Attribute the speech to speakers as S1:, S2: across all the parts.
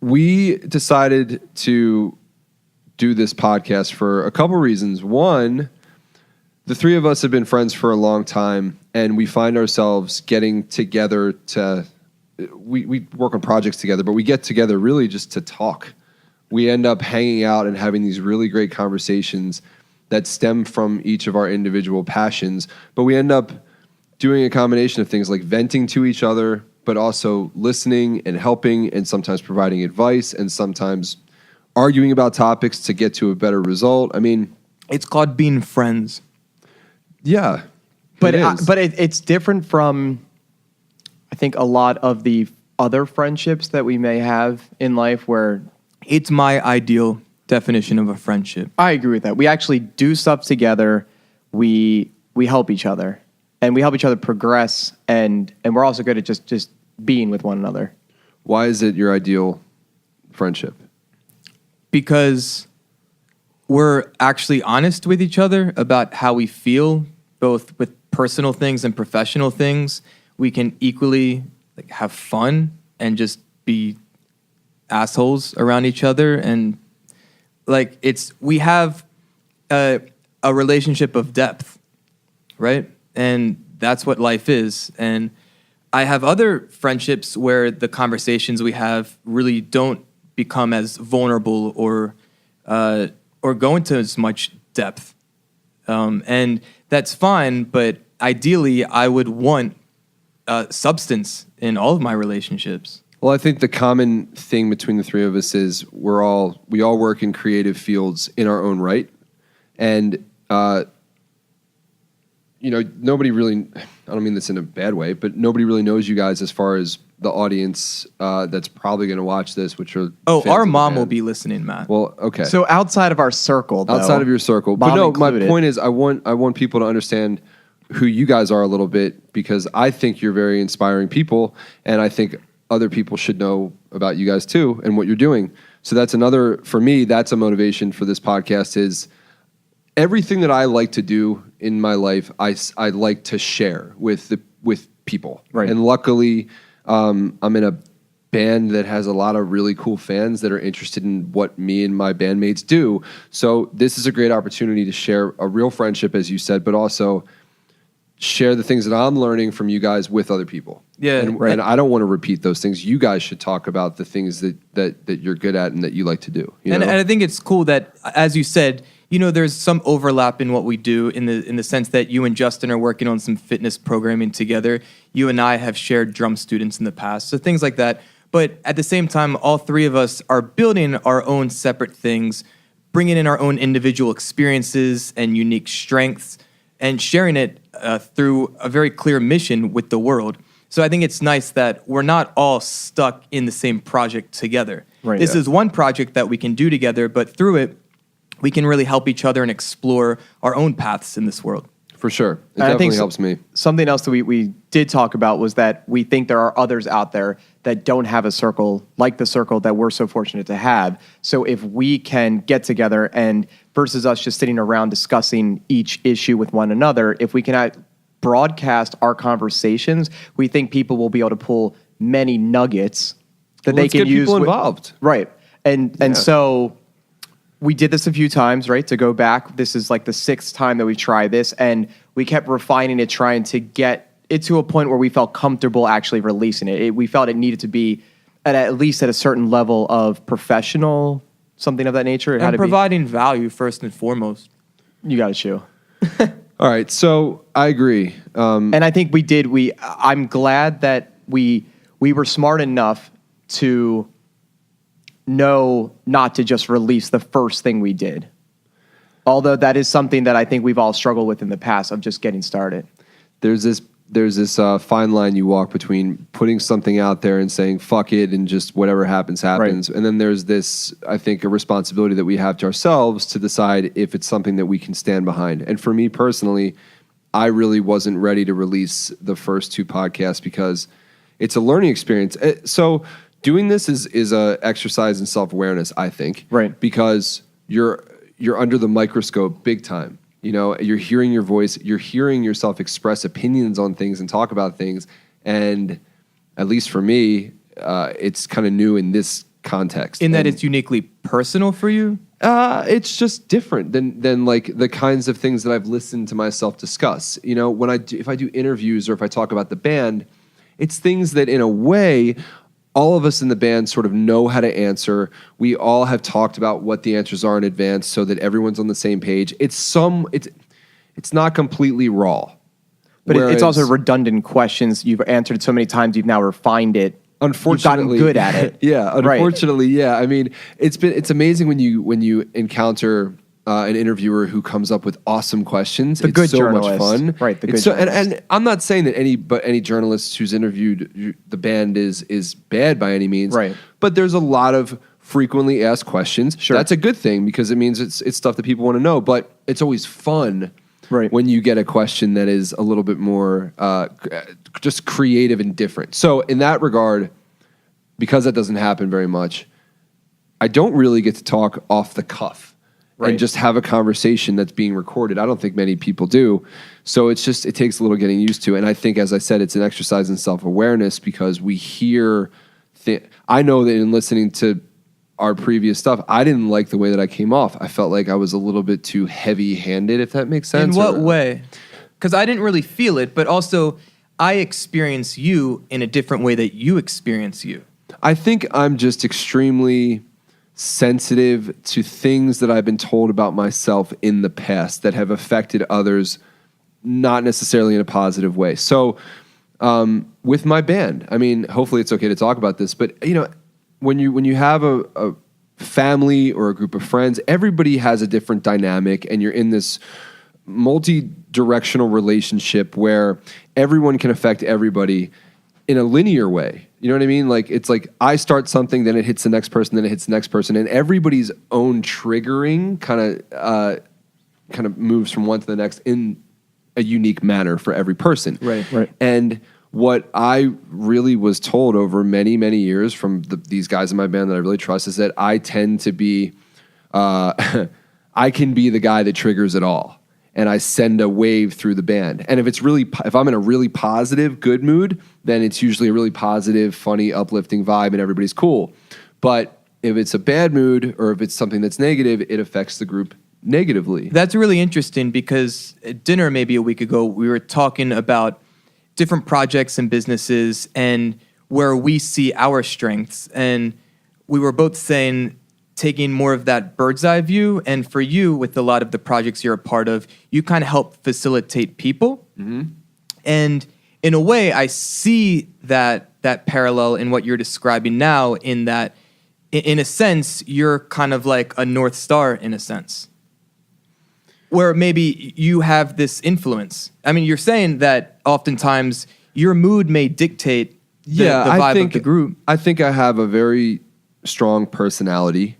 S1: we decided to do this podcast for a couple reasons. One, the three of us have been friends for a long time, and we find ourselves getting together to, we work on projects together, but we get together really just to talk. We end up hanging out and having these really great conversations that stem from each of our individual passions, but we end up doing a combination of things like venting to each other, but also listening and helping and sometimes providing advice and sometimes arguing about topics to get to a better result. I mean,
S2: it's called being friends.
S1: Yeah.
S3: But it's different from, I think, a lot of the other friendships that we may have in life where...
S2: It's my ideal definition of a friendship.
S3: I agree with that. We actually do stuff together. We help each other. And we help each other progress. And we're also good at just being with one another.
S1: Why is it your ideal friendship?
S2: Because we're actually honest with each other about how we feel, both with personal things and professional things. We can equally have fun and just be assholes around each other, and we have a relationship of depth, right? And that's what life is. And I have other friendships where the conversations we have really don't become as vulnerable or go into as much depth, and that's fine. But ideally, I would want substance in all of my relationships.
S1: Well, I think the common thing between the three of us is we all work in creative fields in our own right, and nobody really, I don't mean this in a bad way, but nobody really knows you guys as far as the audience that's probably going to watch this, which are
S2: our mom will be listening, Matt.
S1: Well, okay.
S3: So outside of our circle, though,
S1: outside of your circle, but no, included. My point is, I want people to understand who you guys are a little bit, because I think you're very inspiring people, and I think other people should know about you guys too and what you're doing. So that's for me, that's a motivation for this podcast is everything that I like to do in my life, I like to share with people.
S3: Right.
S1: And luckily, I'm in a band that has a lot of really cool fans that are interested in what me and my bandmates do. So this is a great opportunity to share a real friendship, as you said, but also share the things that I'm learning from you guys with other people.
S2: Yeah,
S1: and I don't want to repeat those things. You guys should talk about the things that you're good at and that you like to do.
S2: And I think it's cool that, as you said, there's some overlap in what we do in the sense that you and Justin are working on some fitness programming together. You and I have shared drum students in the past, so things like that. But at the same time, all three of us are building our own separate things, bringing in our own individual experiences and unique strengths, and sharing it through a very clear mission with the world. So I think it's nice that we're not all stuck in the same project together.
S3: Right,
S2: this is one project that we can do together, but through it, we can really help each other and explore our own paths in this world.
S1: For sure. It definitely helps me.
S3: Something else that we did talk about was that we think there are others out there that don't have a circle like the circle that we're so fortunate to have. So if we can get together and versus us just sitting around discussing each issue with one another, if we can broadcast our conversations, we think people will be able to pull many nuggets that they can
S1: get
S3: use.
S1: People involved.
S3: Right. And so we did this a few times, right? To go back, this is like the 6th time that we tried this, and we kept refining it, trying to get it to a point where we felt comfortable actually releasing it. We felt it needed to be at least at a certain level of professional, something of that nature.
S2: And providing value first and foremost.
S3: You got to chew.
S1: All right, so I agree.
S3: And I think we did. I'm glad that we were smart enough to know not to just release the first thing we did. Although that is something that I think we've all struggled with in the past of just getting started.
S1: There's this fine line you walk between putting something out there and saying fuck it and just whatever happens. Right. And then there's this, I think, a responsibility that we have to ourselves to decide if it's something that we can stand behind. And for me personally, I really wasn't ready to release the first 2 podcasts because it's a learning experience. So doing this is a exercise in self-awareness, I think.
S3: Right.
S1: Because you're under the microscope big time. You're hearing your voice, you're hearing yourself express opinions on things and talk about things. And at least for me, it's kind of new in this context.
S2: In that
S1: And,
S2: it's uniquely personal for you?
S1: it's just different than like the kinds of things that I've listened to myself discuss. You know, if I do interviews or if I talk about the band, it's things that in a way all of us in the band sort of know how to answer. We all have talked about what the answers are in advance so that everyone's on the same page. It's not completely raw.
S3: But it's
S1: Whereas-
S3: also redundant questions you've answered so many times, you've now refined it.
S1: Unfortunately,
S3: you've gotten good at it.
S1: Yeah,
S3: Right.
S1: unfortunately, yeah. I mean, it's amazing when you encounter an interviewer who comes up with awesome questions.
S3: The
S1: it's
S3: good
S1: so
S3: journalist.
S1: much fun,
S3: Right, the
S1: It's
S3: good
S1: and
S3: journalist.
S1: I'm not saying that any journalist who's interviewed the band is bad by any means,
S3: Right.
S1: But there's a lot of frequently asked questions.
S3: Sure.
S1: That's a good thing because it means it's stuff that people want to know. But it's always fun.
S3: Right.
S1: When you get a question that is a little bit more just creative and different. So in that regard, because that doesn't happen very much, I don't really get to talk off the cuff
S3: Right.
S1: and just have a conversation that's being recorded. I don't think many people do. So it takes a little getting used to. And I think, as I said, it's an exercise in self-awareness because we hear I know that in listening to our previous stuff, I didn't like the way that I came off. I felt like I was a little bit too heavy-handed, if that makes sense.
S2: In what
S1: or-
S2: way? Because I didn't really feel it, but also I experience you in a different way that you experience you.
S1: I think I'm just extremely sensitive to things that I've been told about myself in the past that have affected others, not necessarily in a positive way. So with my band, I mean, hopefully it's okay to talk about this, but you know, when you have a family or a group of friends, everybody has a different dynamic, and you're in this multi-directional relationship where everyone can affect everybody in a linear way. You know what I mean? Like it's like I start something, then it hits the next person, then it hits the next person, and everybody's own triggering kind of moves from one to the next in a unique manner for every person.
S2: Right.
S1: And what I really was told over many, many years from these guys in my band that I really trust is that I tend to be, I can be the guy that triggers it all. And I send a wave through the band. And if I'm in a really positive, good mood, then it's usually a really positive, funny, uplifting vibe and everybody's cool. But if it's a bad mood or if it's something that's negative, it affects the group negatively.
S2: That's really interesting because at dinner maybe a week ago, we were talking about different projects and businesses and where we see our strengths. And we were both saying taking more of that bird's eye view. And for you, with a lot of the projects you're a part of, you kind of help facilitate people. Mm-hmm. And in a way, I see that parallel in what you're describing now, in that, in a sense, you're kind of like a North Star in a sense, where maybe you have this influence. I mean, you're saying that oftentimes your mood may dictate the vibe of the group.
S1: I think I have a very strong personality,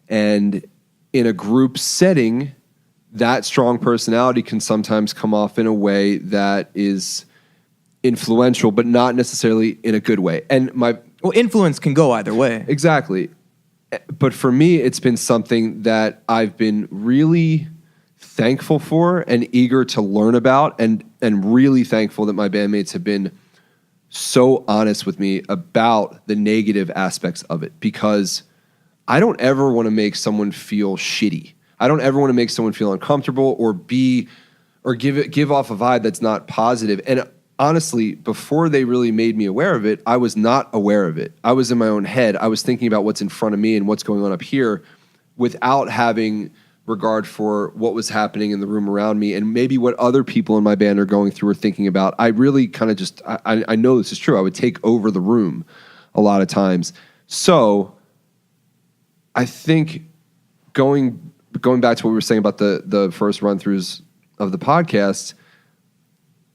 S1: and in a group setting, that strong personality can sometimes come off in a way that is influential, but not necessarily in a good way. And
S2: Well, influence can go either way.
S1: exactly. But for me, it's been something that I've been really thankful for and eager to learn about, and really thankful that my bandmates have been so honest with me about the negative aspects of it, because I don't ever want to make someone feel shitty. I don't ever want to make someone feel uncomfortable or give off a vibe that's not positive. And honestly, before they really made me aware of it, I was not aware of it. I was in my own head. I was thinking about what's in front of me and what's going on up here without having regard for what was happening in the room around me and maybe what other people in my band are going through or thinking about. I really kind of just, I know this is true. I would take over the room a lot of times. So I think going back to what we were saying about the first run-throughs of the podcast,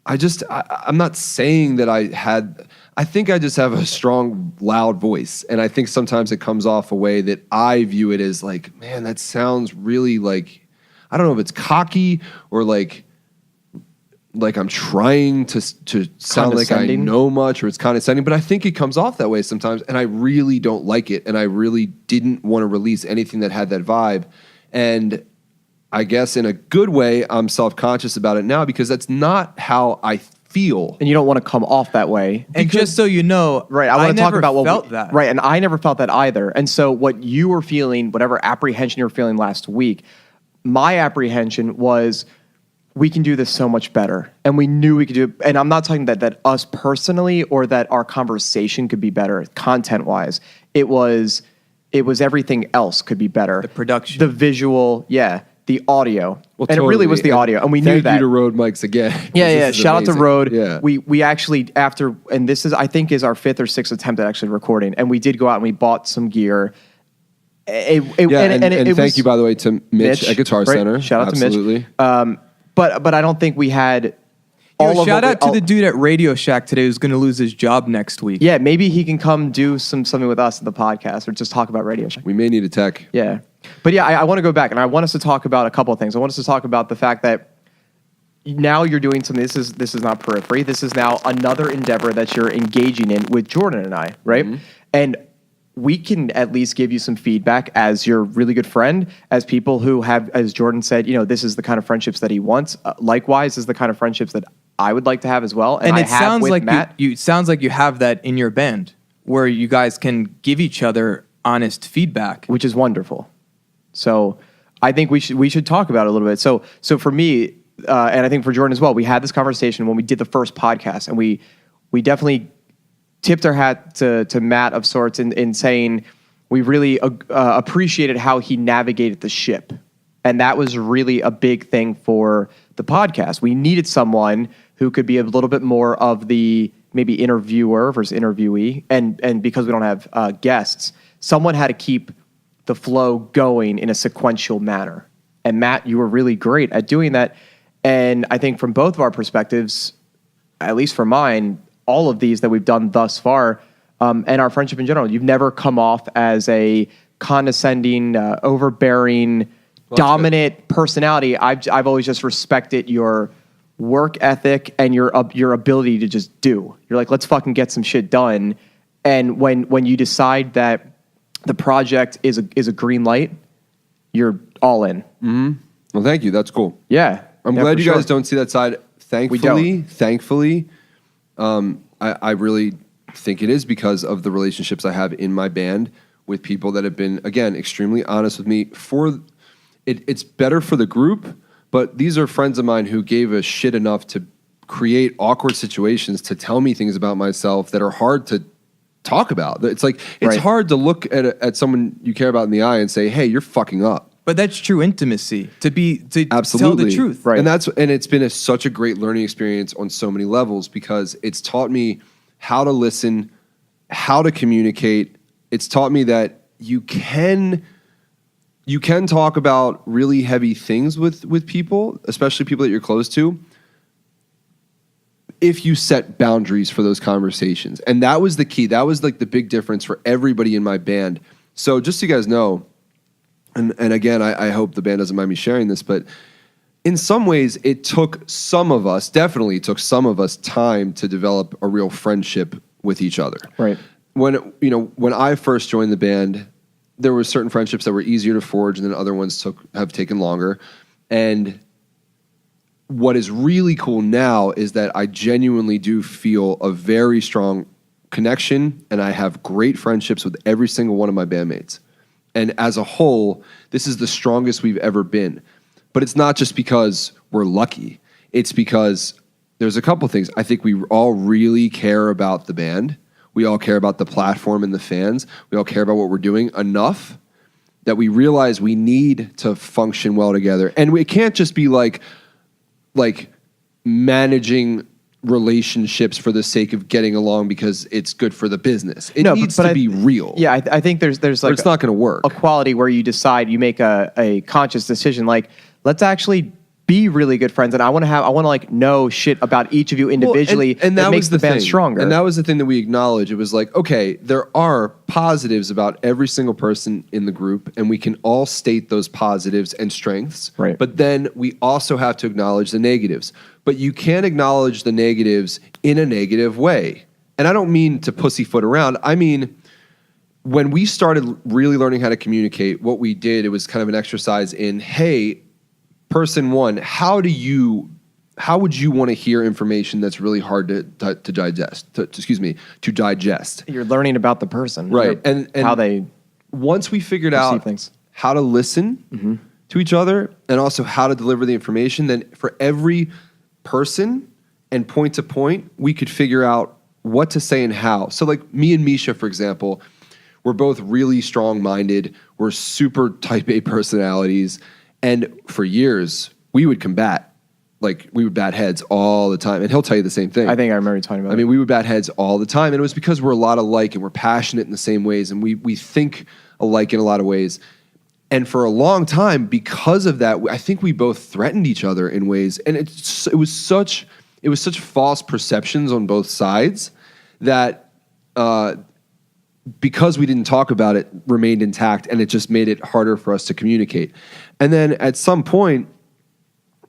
S1: I'm not saying that I think I just have a strong, loud voice. And I think sometimes it comes off a way that I view it as like, man, that sounds really like, I don't know if it's cocky or like I'm trying to sound like I
S3: Condescending?
S1: know much, or it's condescending, but I think it comes off that way sometimes. And I really don't like it. And I really didn't want to release anything that had that vibe. And I guess in a good way, I'm self-conscious about it now because that's not how I feel.
S3: And you don't want to come off that way.
S2: And just so you know,
S3: right, I want to talk about what
S2: felt that.
S3: Right, and I never felt that either. And so what you were feeling, whatever apprehension you were feeling last week, my apprehension was we can do this so much better. And we knew we could do it. And I'm not talking that us personally or that our conversation could be better content-wise. It was everything else could be better.
S2: The production.
S3: The visual, the audio.
S1: Well,
S3: and it really was the audio. And we knew that.
S1: Thank you to Rode Mics again.
S3: Yeah. Shout out to Rode.
S1: Yeah.
S3: We actually, after, and this is, I think, is our 5th or 6th attempt at actually recording. And we did go out and we bought some gear.
S1: And thank you, by the way, to Mitch at Guitar Center.
S3: Shout out to Mitch. But I don't think we had
S2: shout out to the dude at Radio Shack today who's going to lose his job next week.
S3: Yeah, maybe he can come do something with us in the podcast or just talk about Radio Shack.
S1: We may need a tech.
S3: Yeah. But yeah, I want to go back and I want us to talk about a couple of things. I want us to talk about the fact that now you're doing something. This is not Periphery. This is now another endeavor that you're engaging in with Jordan and I, right? Mm-hmm. And we can at least give you some feedback as your really good friend, as people who have, as Jordan said, this is the kind of friendships that he wants. Likewise, is the kind of friendships that I would like to have as well.
S2: And it sounds like
S3: Matt.
S2: it sounds like you have that in your band, where you guys can give each other honest feedback,
S3: which is wonderful. So I think we should talk about it a little bit. So for me, and I think for Jordan as well, we had this conversation when we did the first podcast, and we definitely tipped our hat to Matt of sorts in saying we really appreciated how he navigated the ship. And that was really a big thing for the podcast. We needed someone who could be a little bit more of the maybe interviewer versus interviewee. And because we don't have guests, someone had to keep the flow going in a sequential manner. And Matt, you were really great at doing that. And I think from both of our perspectives, at least for mine, all of these that we've done thus far, and our friendship in general, you've never come off as a condescending, overbearing, dominant personality. I've always just respected your work ethic and your ability to just do. You're like, let's fucking get some shit done. And when you decide that the project is a green light, you're all in.
S1: Mm-hmm. Well, thank you. That's cool.
S3: Yeah.
S1: I'm glad you guys don't see that side. Thankfully, I really think it is because of the relationships I have in my band with people that have been, again, extremely honest with me. It's better for the group, but these are friends of mine who gave a shit enough to create awkward situations to tell me things about myself that are hard to talk about. It's like, it's hard to look at someone you care about in the eye and say, hey, you're fucking up.
S2: But that's true intimacy, to
S1: Absolutely.
S2: tell the truth.
S1: Right. And it's been such a great learning experience on so many levels because it's taught me how to listen, how to communicate. It's taught me that you can talk about really heavy things with people, especially people that you're close to, if you set boundaries for those conversations. And that was the key. That was like the big difference for everybody in my band. So just so you guys know, and again, I hope the band doesn't mind me sharing this, but in some ways it definitely took some of us time to develop a real friendship with each other.
S3: Right.
S1: When I first joined the band, there were certain friendships that were easier to forge and then other ones have taken longer. And what is really cool now is that I genuinely do feel a very strong connection and I have great friendships with every single one of my bandmates. And as a whole, this is the strongest we've ever been. But it's not just because we're lucky. It's because there's a couple things. I think we all really care about the band. We all care about the platform and the fans. We all care about what we're doing enough that we realize we need to function well together. And it can't just be like managing relationships for the sake of getting along because it's good for the business. It needs to be real.
S3: Yeah, I think there's like
S1: it's not going to work.
S3: A quality where you decide, you make a conscious decision, like let's actually be really good friends, and I want to like know shit about each of you individually,
S1: and that
S3: makes the band stronger.
S1: And that was the thing that we acknowledged. It was like, okay, there are positives about every single person in the group, and we can all state those positives and strengths.
S3: Right.
S1: But then we also have to acknowledge the negatives. But you can't acknowledge the negatives in a negative way. And I don't mean to pussyfoot around. I mean, when we started really learning how to communicate, what we did, it was kind of an exercise in, hey, person one, how do you how would you want to hear information that's really hard to digest? To digest.
S3: You're learning about the person,
S1: Right? And
S3: how they
S1: once we figured
S3: perceive
S1: out
S3: things.
S1: how to listen to each other and also how to deliver the information, then for every person and point to point, we could figure out what to say and how. So like me and Misha, for example, we're both really strong-minded. We're super type A personalities. And for years, we would combat. Like, we would bat heads all the time. And he'll tell you the same thing.
S3: I think I remember you talking about
S1: I mean, we would bat heads all the time. And it was because we're a lot alike and we're passionate in the same ways. And we think alike in a lot of ways. And for a long time, because of that, I think we both threatened each other in ways. And it was such false perceptions on both sides that because we didn't talk about it, remained intact, and it just made it harder for us to communicate. And then at some point,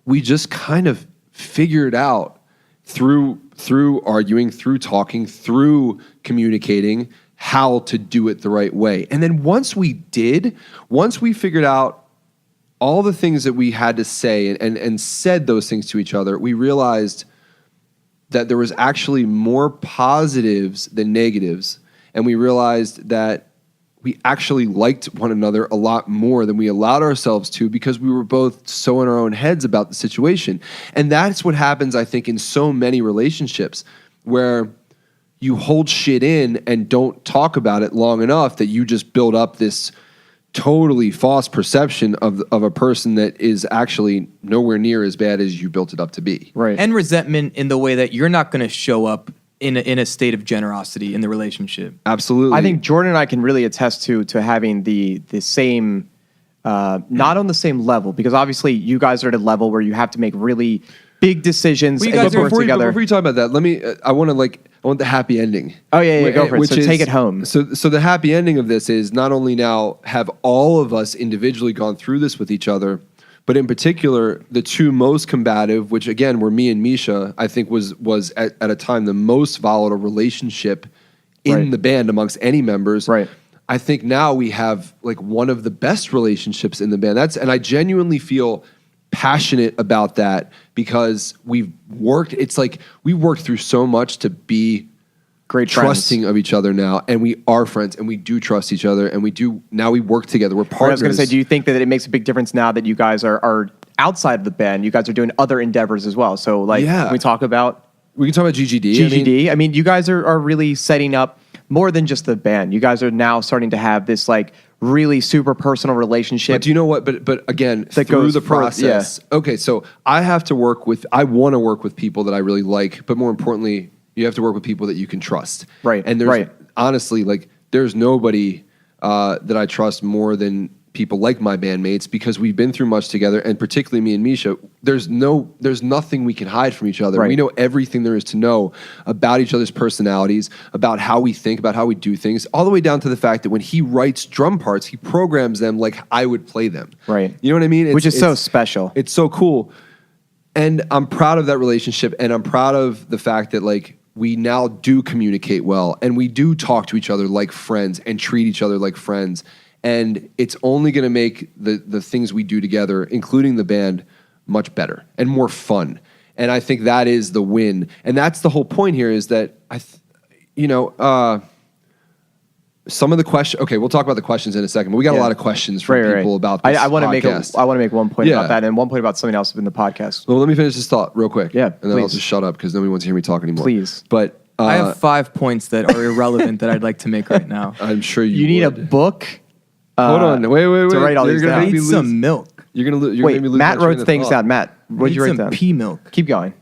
S1: we just kind of figured out through arguing, through talking, through communicating, how to do it the right way. And then once we figured out all the things that we had to say and said those things to each other, we realized that there was actually more positives than negatives. And we realized that we actually liked one another a lot more than we allowed ourselves to because we were both so in our own heads about the situation. And that's what happens, I think, in so many relationships where you hold shit in and don't talk about it long enough that you just build up this totally false perception of a person that is actually nowhere near as bad as you built it up to be.
S3: Right.
S2: And resentment in the way that you're not going to show up in a state of generosity in the relationship.
S1: Absolutely.
S3: I think Jordan and I can really attest to having the same, not on the same level, because obviously you guys are at a level where you have to make really big decisions and work together.
S1: Before you talk about that, I want the happy ending.
S3: Oh yeah, go for it. So take it home.
S1: So the happy ending of this is not only now have all of us individually gone through this with each other, but in particular, the two most combative, which again were me and Misha, I think was at a time the most volatile relationship in the band amongst any members.
S3: Right.
S1: I think now we have like one of the best relationships in the band. And I genuinely feel passionate about that because we've worked. It's like we worked through so much to be
S3: great
S1: trusting
S3: friends
S1: of each other now, and we are friends, and we do trust each other, and we work together. We're partners.
S3: I was going to say, do you think that it makes a big difference now that you guys are outside of the band? You guys are doing other endeavors as well. So like, we can talk about
S1: GGD.
S3: GGD. I mean, you guys are really setting up more than just the band. You guys are now starting to have this like really super personal relationship.
S1: But do you know what? But again, through the process. Okay, so I want to work with people that I really like, but more importantly, you have to work with people that you can trust.
S3: Right.
S1: And there's honestly, like, there's nobody that I trust more than people like my bandmates because we've been through much together, and particularly me and Misha, there's nothing we can hide from each other.
S3: Right.
S1: We know everything there is to know about each other's personalities, about how we think, about how we do things, all the way down to the fact that when he writes drum parts, he programs them like I would play them.
S3: Right.
S1: You know what I mean?
S3: Which is so special.
S1: It's so cool. And I'm proud of that relationship, and I'm proud of the fact that like we now do communicate well, and we do talk to each other like friends and treat each other like friends. And it's only going to make the things we do together, including the band, much better and more fun. And I think that is the win. And that's the whole point here is that, some of the questions... Okay, we'll talk about the questions in a second, but we got a lot of questions from people about this
S3: I want to make one point about that and one point about something else in the podcast.
S1: Well, let me finish this thought real quick.
S3: Yeah,
S1: and then I'll just shut up because nobody wants to hear me talk anymore.
S3: Please.
S1: But...
S2: I have 5 points that are irrelevant that I'd like to make right now.
S1: I'm sure
S3: you need a book...
S1: Hold on, wait.
S3: To write all these down.
S2: I need some milk.
S1: You're gonna lose.
S3: Wait, Matt wrote things down. Matt, what did you write down?
S2: Pea milk.
S3: Keep going.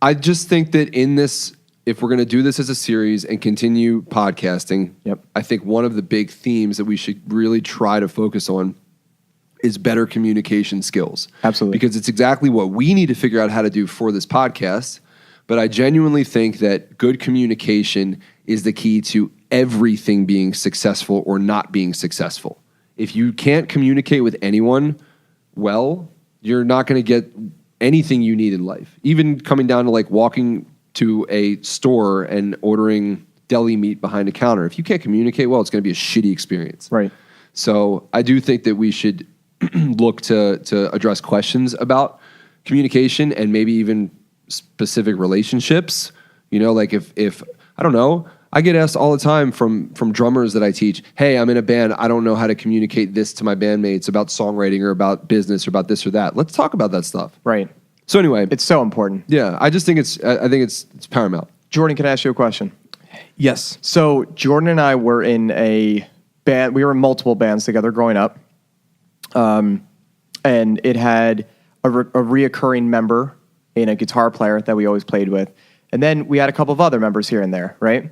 S1: I just think that in this, if we're gonna do this as a series and continue podcasting, I think one of the big themes that we should really try to focus on is better communication skills.
S3: Absolutely.
S1: Because it's exactly what we need to figure out how to do for this podcast. But I genuinely think that good communication is the key to everything being successful or not being successful. If you can't communicate with anyone well, you're not going to get anything you need in life. Even coming down to like walking to a store and ordering deli meat behind a counter. If you can't communicate well, it's going to be a shitty experience.
S3: Right.
S1: So I do think that we should look to address questions about communication and maybe even specific relationships. You know, like if I don't know, I get asked all the time from drummers that I teach, hey, I'm in a band, I don't know how to communicate this to my bandmates about songwriting or about business or about this or that. Let's talk about that stuff.
S3: Right.
S1: So anyway,
S3: It's so important.
S1: yeah, I just think it's paramount.
S3: Jordan, can I ask you a question?
S2: Yes.
S3: So Jordan and I were in a band. We were in multiple bands together growing up, and it had a reoccurring member in a guitar player that we always played with, and then we had a couple of other members here and there. Right?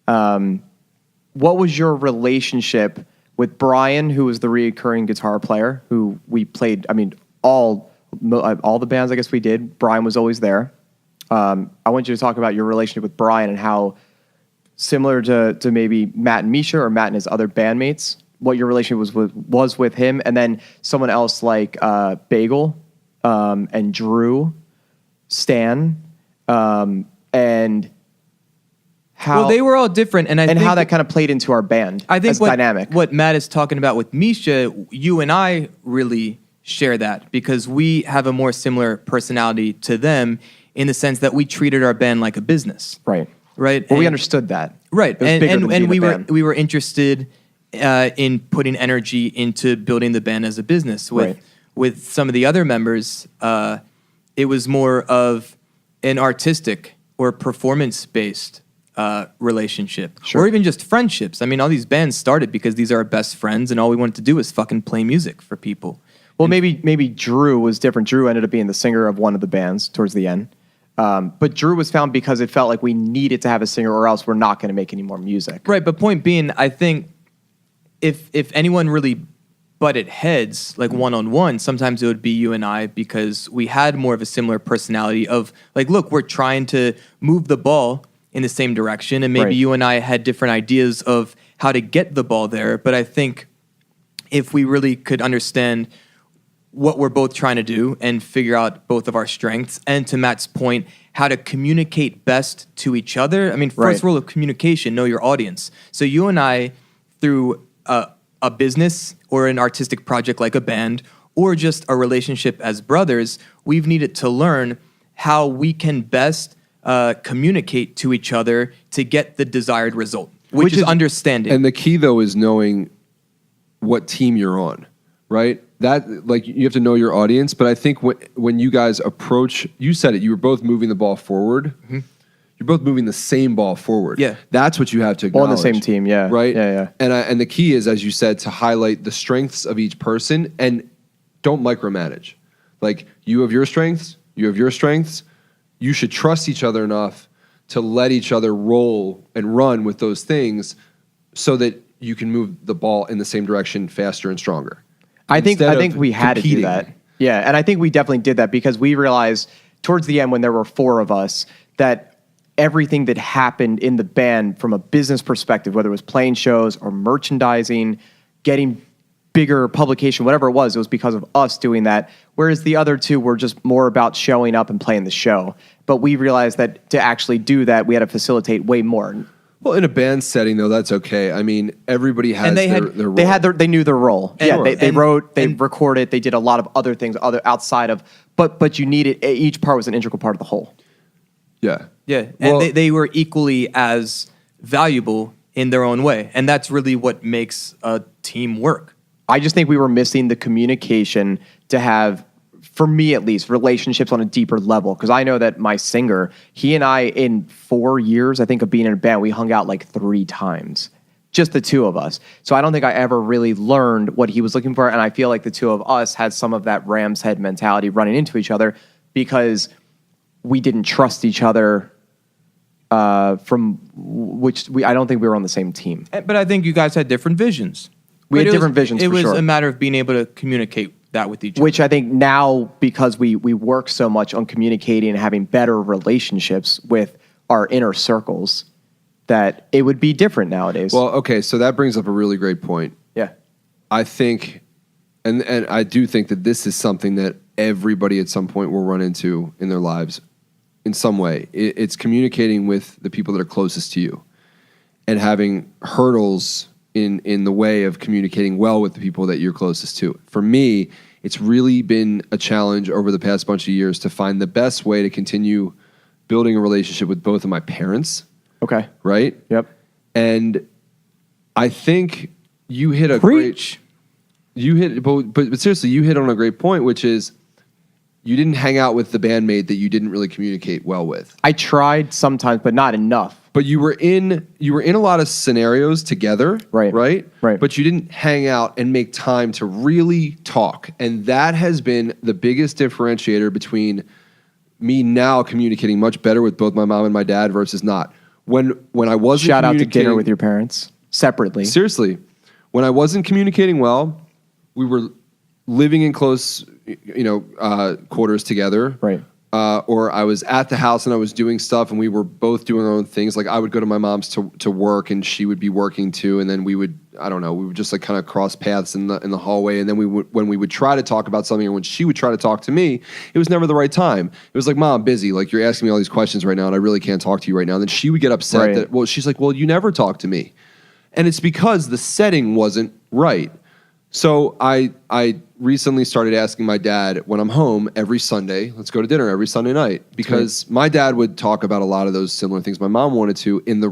S3: What was your relationship with Brian, who was the reoccurring guitar player, who we played? I mean, all the bands I guess we did. Brian was always there. I want you to talk about your relationship with Brian and how similar to maybe Matt and Misha or Matt and his other bandmates, what your relationship was with him, and then someone else like Bagel and Drew, Stan, and how
S2: Well, they were all different, and
S3: how that kind of played into our band.
S2: I think
S3: as dynamic.
S2: What Matt is talking about with Misha, you and I really share that because we have a more similar personality to them in the sense that we treated our band like a business.
S3: Right.
S2: Right.
S3: Well, we understood that.
S2: Right.
S3: It was bigger than being a band.
S2: we were interested in putting energy into building the band as a business. With some of the other members, it was more of an artistic or performance-based relationship, or even just friendships. I mean, all these bands started because these are our best friends, and all we wanted to do was fucking play music for people.
S3: Well, maybe Drew was different. Drew ended up being the singer of one of the bands towards the end. But Drew was found because it felt like we needed to have a singer or else we're not going to make any more music.
S2: Right, but point being, I think if anyone really butted heads, like one-on-one, sometimes it would be you and I because we had more of a similar personality of, like, look, we're trying to move the ball in the same direction, and maybe you and I had different ideas of how to get the ball there, but I think if we really could understand what we're both trying to do and figure out both of our strengths, and to Matt's point, how to communicate best to each other. I mean, first rule of communication, know your audience. So you and I, through a business or an artistic project like a band, or just a relationship as brothers, we've needed to learn how we can best communicate to each other to get the desired result, which is understanding.
S1: And the key, though, is knowing what team you're on, right? That, like, you have to know your audience, but I think when you guys approach, you said it, you were both moving the ball forward. Mm-hmm. You're both moving the same ball forward.
S2: Yeah.
S1: That's what you have to acknowledge.
S3: On the same team, yeah.
S1: Right?
S3: Yeah.
S1: And the key is, as you said, to highlight the strengths of each person and don't micromanage. Like, you have your strengths, you have your strengths. You should trust each other enough to let each other roll and run with those things so that you can move the ball in the same direction faster and stronger.
S3: I think we had to do that. Yeah, and I think we definitely did that because we realized towards the end when there were four of us that everything that happened in the band from a business perspective, whether it was playing shows or merchandising, getting bigger publication, whatever it was because of us doing that. Whereas the other two were just more about showing up and playing the show. But we realized that to actually do that, we had to facilitate way more.
S1: Well, in a band setting, though, that's okay. I mean, everybody has their role.
S3: They knew their role.
S2: And,
S3: they wrote, they recorded, they did a lot of other things outside of, but you needed, each part was an integral part of the whole.
S1: Yeah.
S2: Yeah, and they were equally as valuable in their own way. And that's really what makes a team work.
S3: I just think we were missing the communication to have, for me at least, relationships on a deeper level. Because I know that my singer, he and I, in 4 years, I think, of being in a band, we hung out like 3 times. Just the two of us. So I don't think I ever really learned what he was looking for. And I feel like the two of us had some of that ram's head mentality running into each other because we didn't trust each other, from which I don't think we were on the same team.
S2: But I think you guys had different visions.
S3: We had different visions,
S2: for sure. It was
S3: a
S2: matter of being able to communicate that with each other.
S3: Which I think now, because we work so much on communicating and having better relationships with our inner circles, that it would be different nowadays.
S1: Well, okay, so that brings up a really great point.
S3: Yeah.
S1: I think, and I do think that this is something that everybody at some point will run into in their lives in some way. It's communicating with the people that are closest to you and having hurdles in the way of communicating well with the people that you're closest to. For me, it's really been a challenge over the past bunch of years to find the best way to continue building a relationship with both of my parents.
S3: Okay.
S1: Right?
S3: Yep.
S1: And I think you hit a
S3: Preach.
S1: but seriously, you hit on a great point, which is you didn't hang out with the bandmate that you didn't really communicate well with.
S3: I tried sometimes, but not enough.
S1: But you were in a lot of scenarios together, right? But you didn't hang out and make time to really talk. And that has been the biggest differentiator between me now communicating much better with both my mom and my dad versus not. When I wasn't
S3: Shout out to dinner with your parents separately.
S1: Seriously, when I wasn't communicating well, we were living in close, quarters together,
S3: right?
S1: Or I was at the house and I was doing stuff, and we were both doing our own things. Like I would go to my mom's to work, and she would be working too, and then we would just like kind of cross paths in the hallway, and then when we would try to talk about something, or when she would try to talk to me, it was never the right time. It was like, Mom, I'm busy. Like you're asking me all these questions right now, and I really can't talk to you right now. And then she would get upset that she's like, well, you never talk to me, and it's because the setting wasn't right. So I recently started asking my dad when I'm home every Sunday, let's go to dinner every Sunday night, because my dad would talk about a lot of those similar things my mom wanted to at the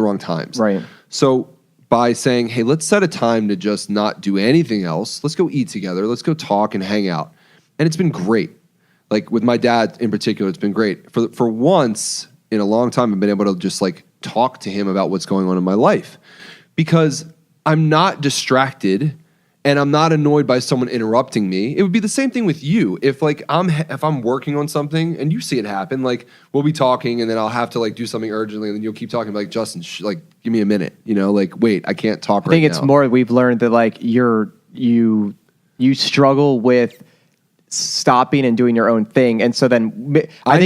S1: wrong times.
S3: Right.
S1: So by saying, hey, let's set a time to just not do anything else. Let's go eat together. Let's go talk and hang out. And it's been great. Like with my dad in particular, it's been great. For once in a long time, I've been able to just like talk to him about what's going on in my life, because I'm not distracted. And I'm not annoyed by someone interrupting me. It would be the same thing with you. If I'm working on something and you see it happen, like we'll be talking and then I'll have to like do something urgently, and then you'll keep talking like, Justin, give me a minute. Like wait, I can't talk right now.
S3: I think it's more we've learned that like you struggle with stopping and doing your own thing, and so then
S1: I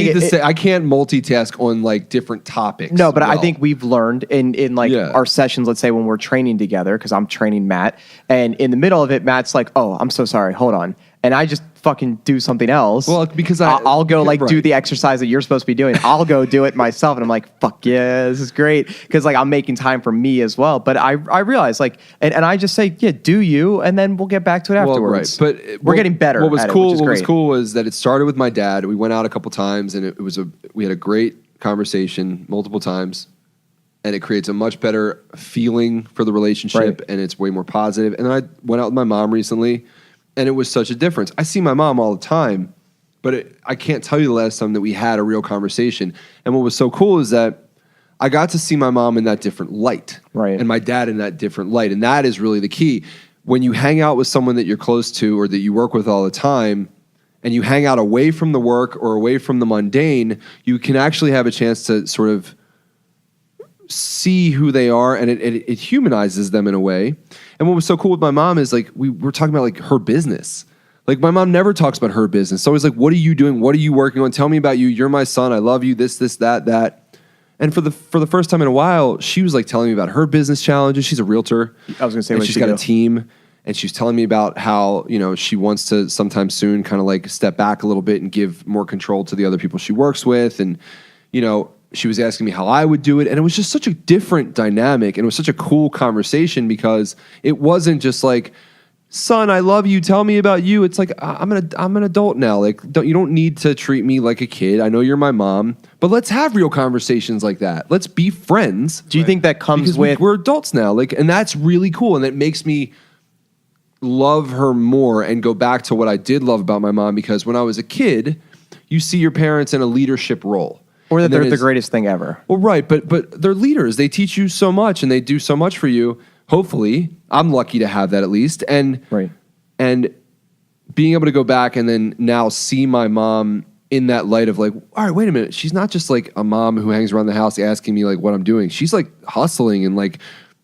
S1: can't multitask on like different topics.
S3: No, but I think we've learned in our sessions, let's say when we're training together, because I'm training Matt, and in the middle of it, Matt's like, "Oh, I'm so sorry, hold on," and I just fucking do something else.
S1: Well, because
S3: I'll go do the exercise that you're supposed to be doing. I'll go do it myself, and I'm like, fuck yeah, this is great, because like I'm making time for me as well. But I realize like, and I just say, yeah, do you, and then we'll get back to it afterwards.
S1: Right. But
S3: we're getting better.
S1: What was
S3: at
S1: cool?
S3: It, which is
S1: what
S3: great.
S1: was cool was that it started with my dad. We went out a couple times, and we had a great conversation multiple times. And it creates a much better feeling for the relationship, and it's way more positive. And then I went out with my mom recently, and it was such a difference. I see my mom all the time, but I can't tell you the last time that we had a real conversation. And what was so cool is that I got to see my mom in that different light, and my dad in that different light. And that is really the key. When you hang out with someone that you're close to or that you work with all the time, and you hang out away from the work or away from the mundane, you can actually have a chance to sort of see who they are, and it humanizes them in a way. And what was so cool with my mom is like we were talking about like her business. Like my mom never talks about her business. It's always like, what are you doing? What are you working on? Tell me about you. You're my son. I love you. This, that. And for the first time in a while, she was like telling me about her business challenges. She's a realtor.
S3: I was going to say,
S1: and she's got a team, and she's telling me about how, she wants to sometime soon kind of like step back a little bit and give more control to the other people she works with. And, she was asking me how I would do it, and it was just such a different dynamic, and it was such a cool conversation because it wasn't just like, son, I love you, tell me about you. It's like, I'm an adult now. Like, you don't need to treat me like a kid. I know you're my mom, but let's have real conversations like that. Let's be friends.
S3: Do you think that comes
S1: because
S3: with...
S1: we're adults now, like, and that's really cool, and that makes me love her more and go back to what I did love about my mom, because when I was a kid, you see your parents in a leadership role.
S3: Or that they're the greatest thing ever.
S1: Well, right, but they're leaders. They teach you so much, and they do so much for you. Hopefully, I'm lucky to have that at least. And being able to go back and then now see my mom in that light of like, all right, wait a minute. She's not just like a mom who hangs around the house asking me like what I'm doing. She's like hustling and like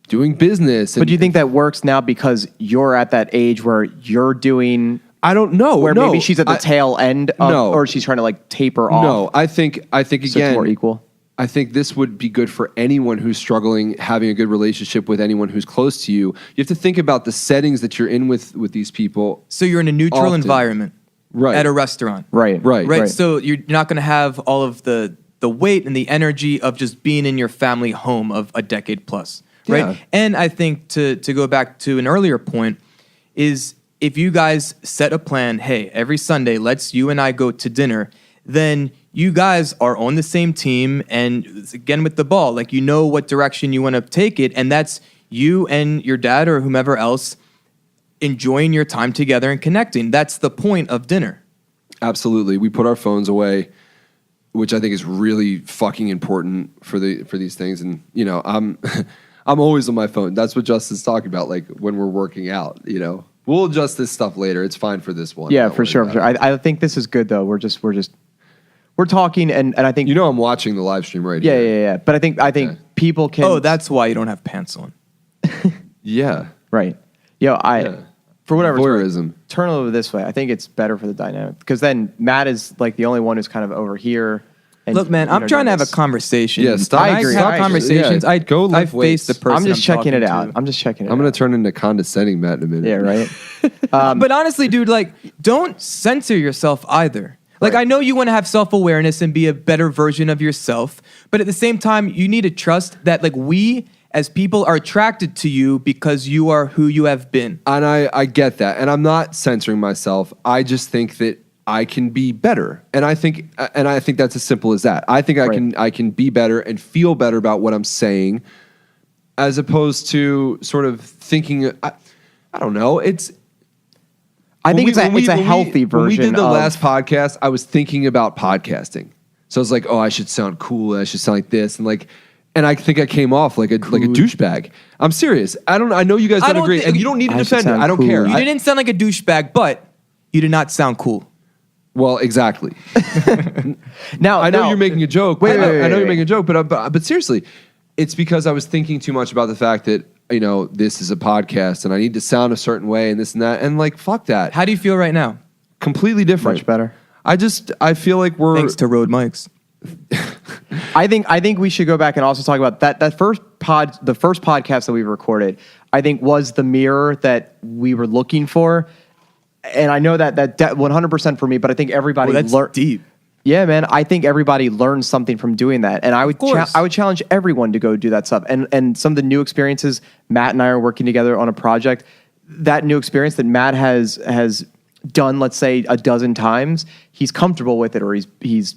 S1: doing business.
S3: But do you think that works now because you're at that age where you're doing...
S1: I don't know.
S3: Where maybe she's at the tail end of, or she's trying to like taper off.
S1: No, I think again,
S3: so it's more equal.
S1: I think this would be good for anyone who's struggling, having a good relationship with anyone who's close to you. You have to think about the settings that you're in with these people.
S2: So you're in a neutral environment,
S1: right?
S2: At a restaurant,
S1: right.
S2: So you're not going to have all of the weight and the energy of just being in your family home of a decade plus, right?
S1: Yeah.
S2: And I think to go back to an earlier point is if you guys set a plan, hey, every Sunday, let's you and I go to dinner, then you guys are on the same team. And again, with the ball, like, you know what direction you want to take it. And that's you and your dad or whomever else enjoying your time together and connecting. That's the point of dinner.
S1: Absolutely. We put our phones away, which I think is really fucking important for these things. And, you know, I'm always on my phone. That's what Justin's talking about, like when we're working out, you know. We'll adjust this stuff later. It's fine for this one.
S3: Yeah, for sure. I think this is good though. We're talking, and I think,
S1: you know, I'm watching the live stream right here.
S3: Yeah. But I think people can.
S2: Oh, that's why you don't have pants on.
S1: Yeah.
S3: Right. For whatever it's worth,
S1: Voyeurism.
S3: turn it over this way. I think it's better for the dynamic because then Matt is like the only one who's kind of over here. And,
S2: Look, man, I'm trying to have a conversation.
S1: Yeah, stop.
S3: I agree.
S2: Stop conversations.
S1: Yeah, go
S2: I
S1: lift
S2: face
S1: weights.
S2: the person.
S3: I'm just checking it out.
S2: To.
S3: I'm just checking it out.
S1: I'm going to turn into condescending Matt in a minute.
S3: Yeah, right.
S2: But honestly, dude, like, don't censor yourself either. Like,
S3: Right.
S2: I know you want to have self-awareness and be a better version of yourself, but at the same time, you need to trust that, like, we as people are attracted to you because you are who you have been.
S1: And I get that. And I'm not censoring myself. I just think that I can be better. And I think that's as simple as that. I think I can be better and feel better about what I'm saying, as opposed to sort of thinking, I don't know.
S3: I think it's a healthy version.
S1: When we did the
S3: of,
S1: last podcast, I was thinking about podcasting. So I was like, oh, I should sound cool. I should sound like this. And I think I came off like a douchebag. I'm serious. I know you guys don't agree. And you don't need to defend it. I don't care.
S2: You didn't sound like a douchebag, but you did not sound cool.
S1: Well, exactly.
S3: Now
S1: I know you're making a joke.
S3: Wait,
S1: I know
S3: wait.
S1: you're making a joke, but seriously, it's because I was thinking too much about the fact that, you know, this is a podcast and I need to sound a certain way and this and that. And like, fuck that.
S2: How do you feel right now?
S1: Completely different.
S3: Much better.
S1: I feel like we're...
S2: Thanks to Rode mics.
S3: I think we should go back and also talk about the first podcast that we recorded, I think was the mirror that we were looking for. And I know that 100% for me, but I think everybody
S2: that's deep.
S3: Yeah, man. I think everybody learned something from doing that. And I would challenge everyone to go do that stuff. And some of the new experiences, Matt and I are working together on a project. That new experience that Matt has done, let's say, a dozen times, he's comfortable with it, or he's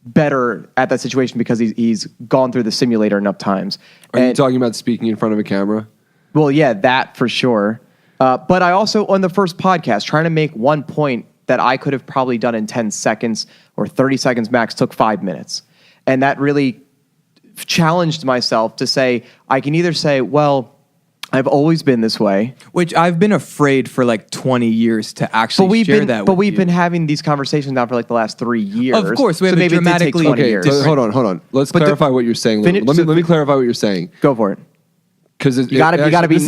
S3: better at that situation because he's gone through the simulator enough times.
S1: Are you talking about speaking in front of a camera?
S3: Well, yeah, that for sure. But I also, on the first podcast, trying to make one point that I could have probably done in 10 seconds or 30 seconds max took 5 minutes. And that really challenged myself to say, I can either say, well, I've always been this way.
S2: Which I've been afraid for like 20 years to actually share that with you.
S3: But we've been having these conversations now for like the last 3 years.
S2: Of course, we have
S3: so
S2: a dramatically...
S3: Okay, years.
S1: So hold on. Let's clarify what you're saying. Let me clarify what you're saying.
S3: Go for it.
S1: Because
S3: you gotta be.
S1: This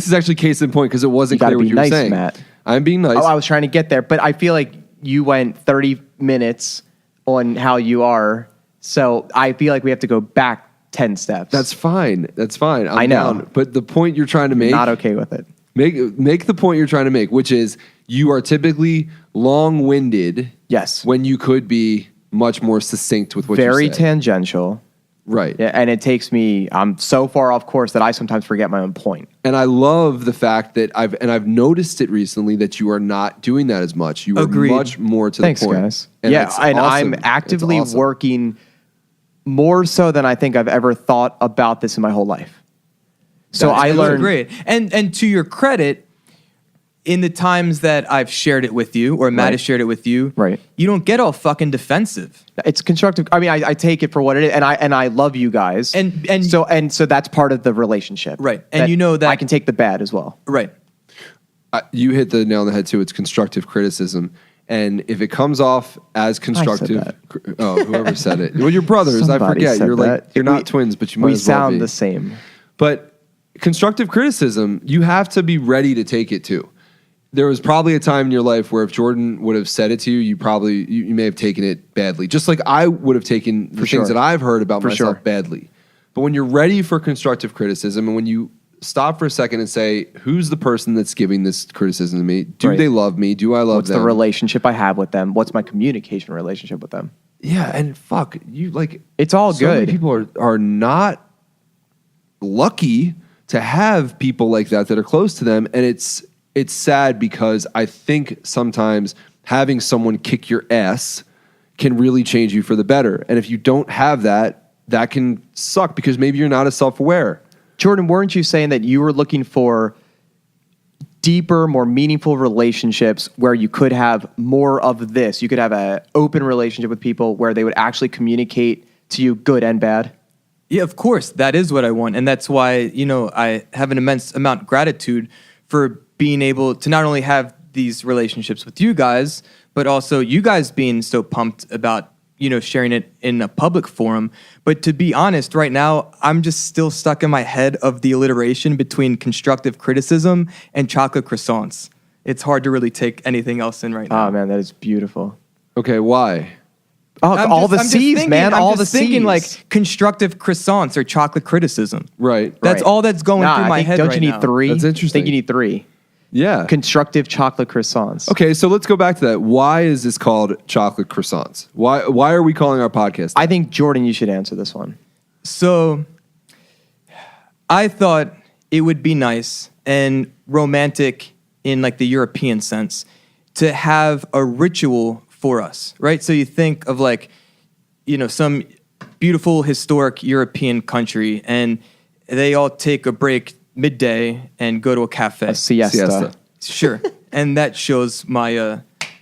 S1: is actually case in point because it wasn't clear what you were saying.
S3: Matt.
S1: I'm being nice.
S3: Oh, I was trying to get there, but I feel like you went 30 minutes on how you are, so I feel like we have to go back 10 steps.
S1: That's fine. I
S3: know.
S1: Down. But the point you're trying to make...
S3: Not okay with it.
S1: Make the point you're trying to make, which is you are typically long-winded.
S3: Yes.
S1: When you could be much more succinct with what you say.
S3: Very tangential.
S1: Right.
S3: Yeah, and it takes me... I'm so far off course that I sometimes forget my own point.
S1: And I love the fact that I've noticed it recently that you are not doing that as much. You are much more to
S3: Thanks,
S1: the point.
S3: Guys.
S1: And
S3: yeah, and
S1: awesome.
S3: I'm actively
S1: It's awesome.
S3: working more so than I think I've ever thought about this in my whole life. So I learned...
S2: Great. And to your credit, in the times that I've shared it with you, or Matt has shared it with you, you don't get all fucking defensive.
S3: It's constructive. I mean, I take it for what it is, and I love you guys, and so that's part of the relationship,
S2: right? And you know that
S3: I can take the bad as well,
S2: right?
S1: You hit the nail on the head too. It's constructive criticism, and if it comes off as constructive, whoever said it, well, your brothers, I forget. You're not twins, but you might as well be.
S3: We sound the same.
S1: But constructive criticism, you have to be ready to take it too. There was probably a time in your life where if Jordan would have said it to you, you may have taken it badly. Just like I would have taken the things that I've heard about myself badly. But when you're ready for constructive criticism, and when you stop for a second and say, who's the person that's giving this criticism to me? Do they love me? Do I love them?
S3: What's the relationship I have with them? What's my communication relationship with them?
S1: Yeah, and fuck,
S3: it's all good.
S1: Many people are not lucky to have people like that are close to them, and it's sad because I think sometimes having someone kick your ass can really change you for the better. And if you don't have that, that can suck because maybe you're not as self-aware.
S3: Jordan, weren't you saying that you were looking for deeper, more meaningful relationships where you could have more of this? You could have an open relationship with people where they would actually communicate to you good and bad?
S2: Yeah, of course. That is what I want. And that's why, I have an immense amount of gratitude for being able to not only have these relationships with you guys, but also you guys being so pumped about, sharing it in a public forum. But to be honest, right now, I'm just still stuck in my head of the alliteration between constructive criticism and chocolate croissants. It's hard to really take anything else in right now.
S3: Oh, man, that is beautiful.
S1: Okay, why?
S3: Oh, all the C's, man. All the C's.
S2: I'm thinking like constructive croissants or chocolate criticism.
S1: Right.
S2: That's all that's going through my head right now.
S3: Don't you need three?
S1: That's interesting.
S3: I think you need three.
S1: Yeah.
S3: Constructive chocolate croissants.
S1: Okay, so let's go back to that. Why is this called chocolate croissants? Why are we calling our podcast that?
S3: I think, Jordan, you should answer this one.
S2: So I thought it would be nice and romantic in like the European sense to have a ritual for us, right? So you think of like, some beautiful historic European country and they all take a break midday and go to a cafe.
S3: A siesta.
S2: Sure. And that shows my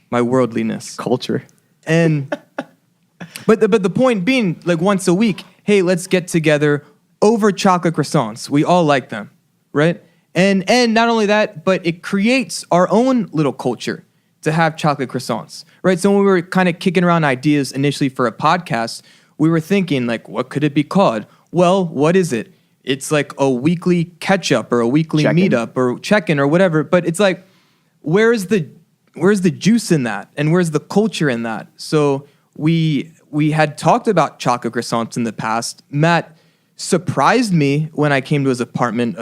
S2: my worldliness.
S3: Culture.
S2: And but the point being, like once a week, hey, let's get together over chocolate croissants. We all like them, right? And not only that, but it creates our own little culture to have chocolate croissants, right? So when we were kind of kicking around ideas initially for a podcast, we were thinking like, what could it be called? Well, what is it? It's like a weekly catch-up or a weekly meetup or check-in or whatever. But it's like, where's the juice in that? And where's the culture in that? So we had talked about chocolate croissants in the past. Matt surprised me when I came to his apartment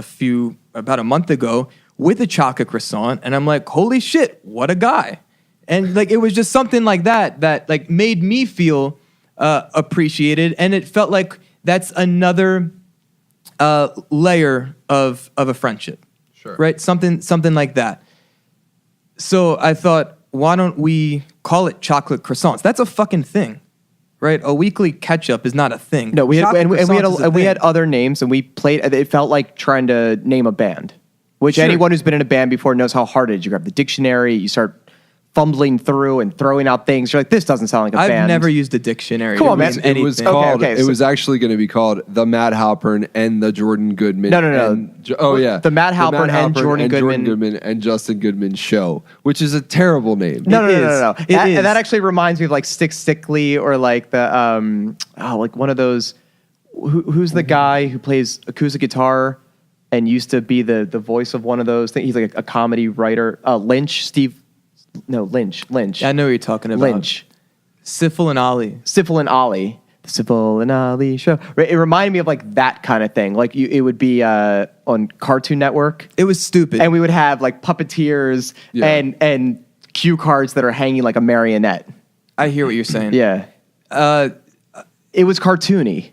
S2: about a month ago with a chocolate croissant. And I'm like, holy shit, what a guy. And like, it was just something like that like made me feel appreciated. And it felt like that's another layer of a friendship,
S1: Sure.
S2: Right? Something like that. So I thought, why don't we call it chocolate croissants? That's a fucking thing, right? A weekly catch-up is not a thing.
S3: No, we
S2: Chocolate
S3: had
S2: croissants is
S3: we
S2: a
S3: had
S2: thing.
S3: other names, and we played. It felt like trying to name a band, which
S2: Sure.
S3: anyone who's been in a band before knows how hard it is. You grab the dictionary, you start fumbling through and throwing out things. You're like, this doesn't sound like a band.
S2: I've never used a dictionary.
S3: Come on,
S2: It
S3: man.
S2: was
S1: It was
S2: anything.
S1: called.
S3: Okay,
S1: It
S3: so-
S1: was actually going to be called the Matt Halpern and the Jordan Goodman.
S3: No. The Matt Halpern and Jordan Goodman.
S1: and Justin Goodman show, which is a terrible name.
S3: No.
S2: It is.
S3: That actually reminds me of like Stick Stickly or like the like one of those. Who's the guy who plays acoustic guitar and used to be the voice of one of those things? He's like a comedy writer. Lynch.
S2: I know what you're talking about.
S3: Lynch.
S2: Syphil and Ollie.
S3: Syphil and Ollie. The Syphil and Ollie show. Right, it reminded me of like that kind of thing. Like it would be on Cartoon Network.
S2: It was stupid.
S3: And we would have like puppeteers and cue cards that are hanging like a marionette.
S2: I hear what you're saying.
S3: Yeah. It was cartoony.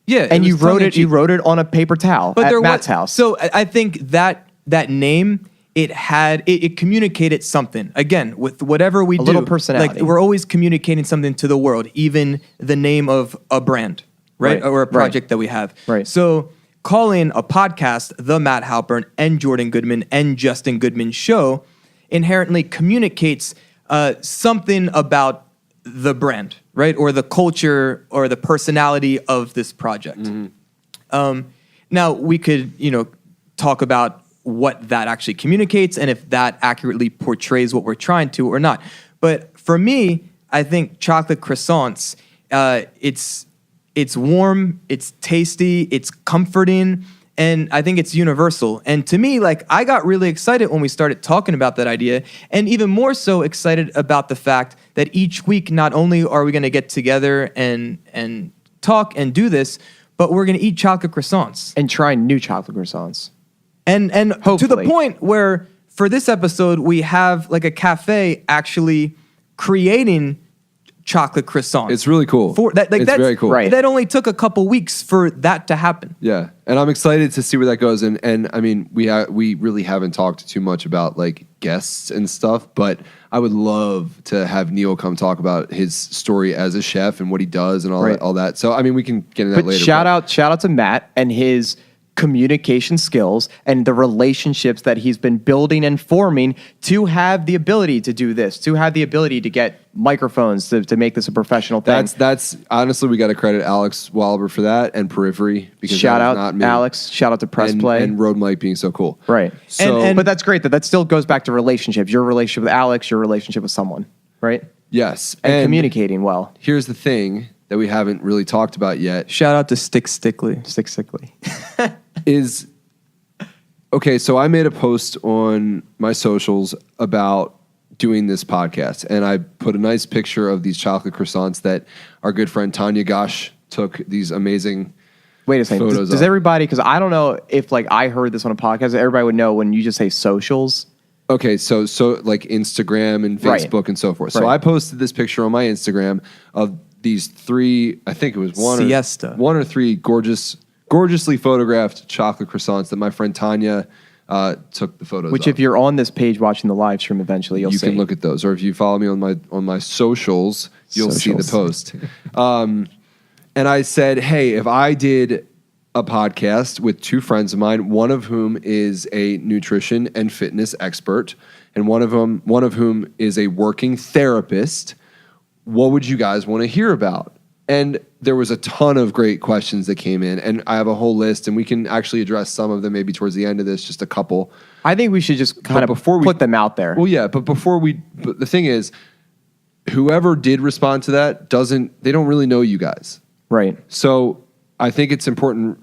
S2: Yeah.
S3: And you wrote it.
S2: tongue-in-cheek.
S3: You wrote it on a paper towel at Matt's house.
S2: So I think that name, it communicated something. Again, with whatever we do.
S3: A little personality.
S2: Like we're always communicating something to the world, even the name of a brand, right? Or a project that we have.
S3: Right.
S2: So calling a podcast The Matt Halpern and Jordan Goodman and Justin Goodman Show inherently communicates something about the brand, right? Or the culture or the personality of this project.
S1: Mm-hmm.
S2: Now, we could, talk about what that actually communicates and if that accurately portrays what we're trying to or not. But for me, I think chocolate croissants, it's warm, it's tasty, it's comforting, and I think it's universal. And to me, like, I got really excited when we started talking about that idea, and even more so excited about the fact that each week, not only are we going to get together and talk and do this, but we're going to eat chocolate croissants.
S3: and try new chocolate croissants.
S2: And to the
S3: Hopefully.
S2: point where for this episode, we have like a cafe actually creating chocolate croissants.
S1: It's really cool.
S2: That's
S1: very cool.
S3: Right.
S2: That only took a couple weeks for that to happen.
S1: Yeah, and I'm excited to see where that goes. And I mean, we really haven't talked too much about like guests and stuff, but I would love to have Neil come talk about his story as a chef and what he does and all that. So I mean, we can get into that later.
S3: Shout out to Matt and his communication skills and the relationships that he's been building and forming to have the ability to do this, to have the ability to get microphones to make this a professional thing.
S1: That's honestly, we got to credit Alex Walber for that and Periphery, because
S3: shout
S1: that
S3: out
S1: was not me.
S3: Alex, shout out to Press Play
S1: and Road Mike being so cool.
S3: Right.
S1: So,
S3: But that's great that still goes back to relationships. Your relationship with Alex, your relationship with someone, right?
S1: yes,
S3: And communicating well.
S1: Here's the thing that we haven't really talked about yet.
S2: Shout out to Stickly.
S3: Sickly.
S1: Is okay, so I made a post on my socials about doing this podcast, and I put a nice picture of these chocolate croissants that our good friend Tanya Gosh took these amazing
S3: Wait a second.
S1: photos
S3: Does
S1: of.
S3: everybody, because I don't know if like I heard this on a podcast, everybody would know when you just say socials.
S1: Okay, so like Instagram and
S3: Right.
S1: Facebook and so forth. So
S3: Right.
S1: I posted this picture on my Instagram of these three, I think it was one or three gorgeously photographed chocolate croissants that my friend Tanya took the photos
S3: Which,
S1: of.
S3: if you're on this page watching the live stream, eventually you'll
S1: you
S3: see.
S1: can look at those, or if you follow me on my socials, you'll see the post. And I said, hey, if I did a podcast with two friends of mine, one of whom is a nutrition and fitness expert, and one of whom is a working therapist, what would you guys want to hear about? And there was a ton of great questions that came in, and I have a whole list, and we can actually address some of them maybe towards the end of this, just a couple.
S3: I think we should just kind of put them out there.
S1: Well, yeah, but but the thing is, whoever did respond to that they don't really know you guys.
S3: Right.
S1: So I think it's important,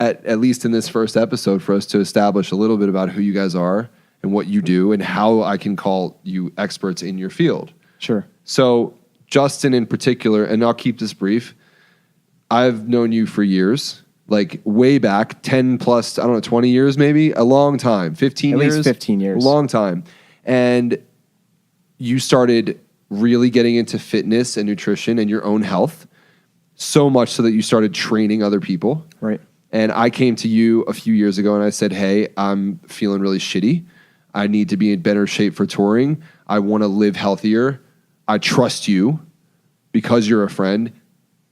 S1: at least in this first episode, for us to establish a little bit about who you guys are and what you do and how I can call you experts in your field.
S3: Sure.
S1: So Justin in particular, and I'll keep this brief, I've known you for years, like way back, 10 plus, 20 years maybe, a long time, 15 years.
S3: At least 15 years.
S1: A long time. And you started really getting into fitness and nutrition and your own health, so much so that you started training other people.
S3: Right.
S1: And I came to you a few years ago and I said, hey, I'm feeling really shitty. I need to be in better shape for touring. I want to live healthier. I trust you because you're a friend.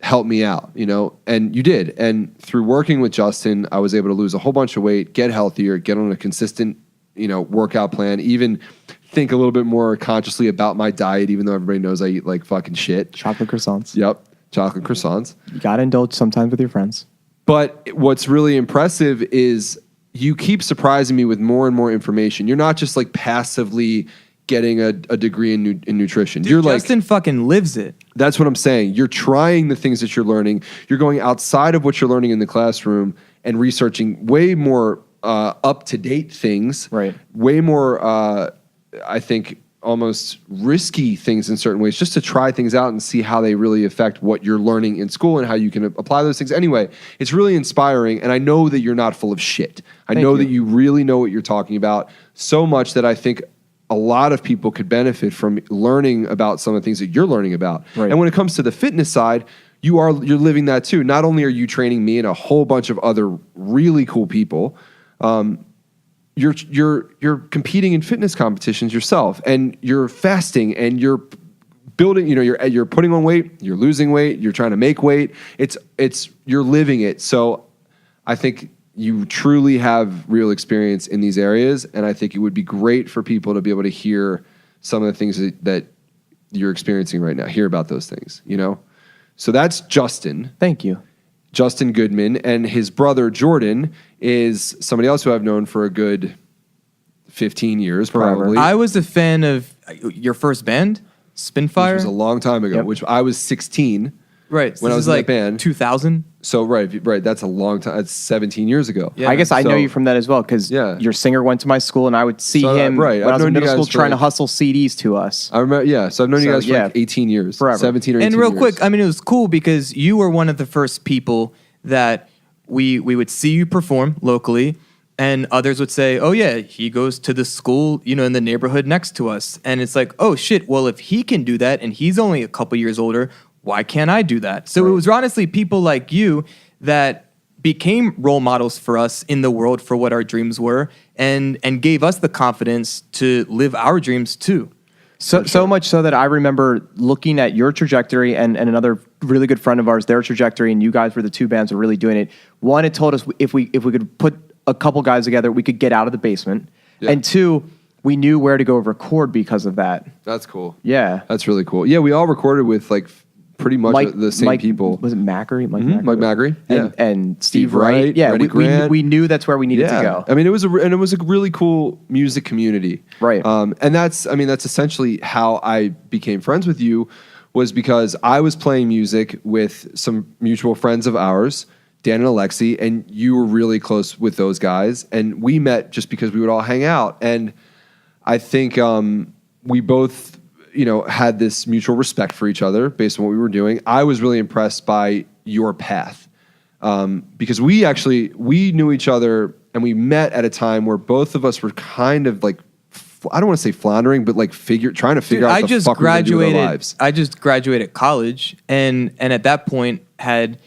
S1: Help me out, and you did. And through working with Justin, I was able to lose a whole bunch of weight, get healthier, get on a consistent, workout plan, even think a little bit more consciously about my diet, even though everybody knows I eat like fucking shit.
S3: Chocolate croissants.
S1: Yep. Chocolate croissants.
S3: You got to indulge sometimes with your friends.
S1: But what's really impressive is you keep surprising me with more and more information. You're not just like passively getting a degree in nutrition.
S2: Dude, Justin fucking lives it.
S1: That's what I'm saying. You're trying the things that you're learning. You're going outside of what you're learning in the classroom and researching way more up-to-date things.
S3: Right.
S1: Way more, I think, almost risky things in certain ways, just to try things out and see how they really affect what you're learning in school and how you can apply those things. Anyway, it's really inspiring, and I know that you're not full of shit. I know that you really know what you're talking about, so much that I think a lot of people could benefit from learning about some of the things that you're learning about.
S3: Right.
S1: And when it comes to the fitness side, you're living that too. Not only are you training me and a whole bunch of other really cool people, you're competing in fitness competitions yourself, and you're fasting, and you're building. You're putting on weight, you're losing weight, you're trying to make weight. It's you're living it. So I think you truly have real experience in these areas, and I think it would be great for people to be able to hear some of the things that you're experiencing right now. Hear about those things, So that's Justin.
S3: Thank you.
S1: Justin Goodman, and his brother Jordan is somebody else who I've known for a good 15 years, probably.
S2: I was a fan of your first band, Spinfire.
S1: Which was a long time ago,
S3: Yep.
S1: which I was 16.
S2: Right.
S1: When I was in that band.
S2: 2000.
S1: So, right. That's a long time. That's 17 years ago.
S2: Yeah.
S3: I guess I know
S1: So-
S3: you from that as well, because your singer went to my school, and I would see him
S1: right.
S3: when I
S1: I've
S3: was in
S1: known you
S3: middle school
S1: guys for
S3: trying to
S1: like-
S3: hustle CDs to us.
S1: I remember, so I've known you
S3: So,
S1: guys for like 18 years.
S3: Forever.
S1: 17 or 18
S2: And real
S1: years.
S2: quick, I mean, it was cool because you were one of the first people that we would see you perform locally, And others would say, oh, yeah, he goes to the school, in the neighborhood next to us. And it's like, oh, shit, well, if he can do that and he's only a couple years older, why can't I do that? So It was honestly people like you that became role models for us in the world for what our dreams were and gave us the confidence to live our dreams too.
S3: So much so that I remember looking at your trajectory and another really good friend of ours, their trajectory, and you guys were the two bands that were really doing it. One, it told us if we could put a couple guys together, we could get out of the basement. Yeah. And two, we knew where to go record because of that.
S1: That's cool.
S3: Yeah.
S1: That's really cool. Yeah, we all recorded with like pretty much the same people.
S3: Was it Macri?
S1: Mike Macri. Yeah.
S3: And Steve Wright. Yeah, we knew that's where we needed to go.
S1: I mean, it was a really cool music community.
S3: Right.
S1: And that's essentially how I became friends with you, was because I was playing music with some mutual friends of ours, Dan and Alexi, and you were really close with those guys. And we met just because we would all hang out. And I think we both had this mutual respect for each other based on what we were doing. I was really impressed by your path because we knew each other and we met at a time where both of us were kind of like, I don't want to say floundering, but like trying to figure out the fuck we're gonna do with our lives.
S2: I just graduated college and at that point had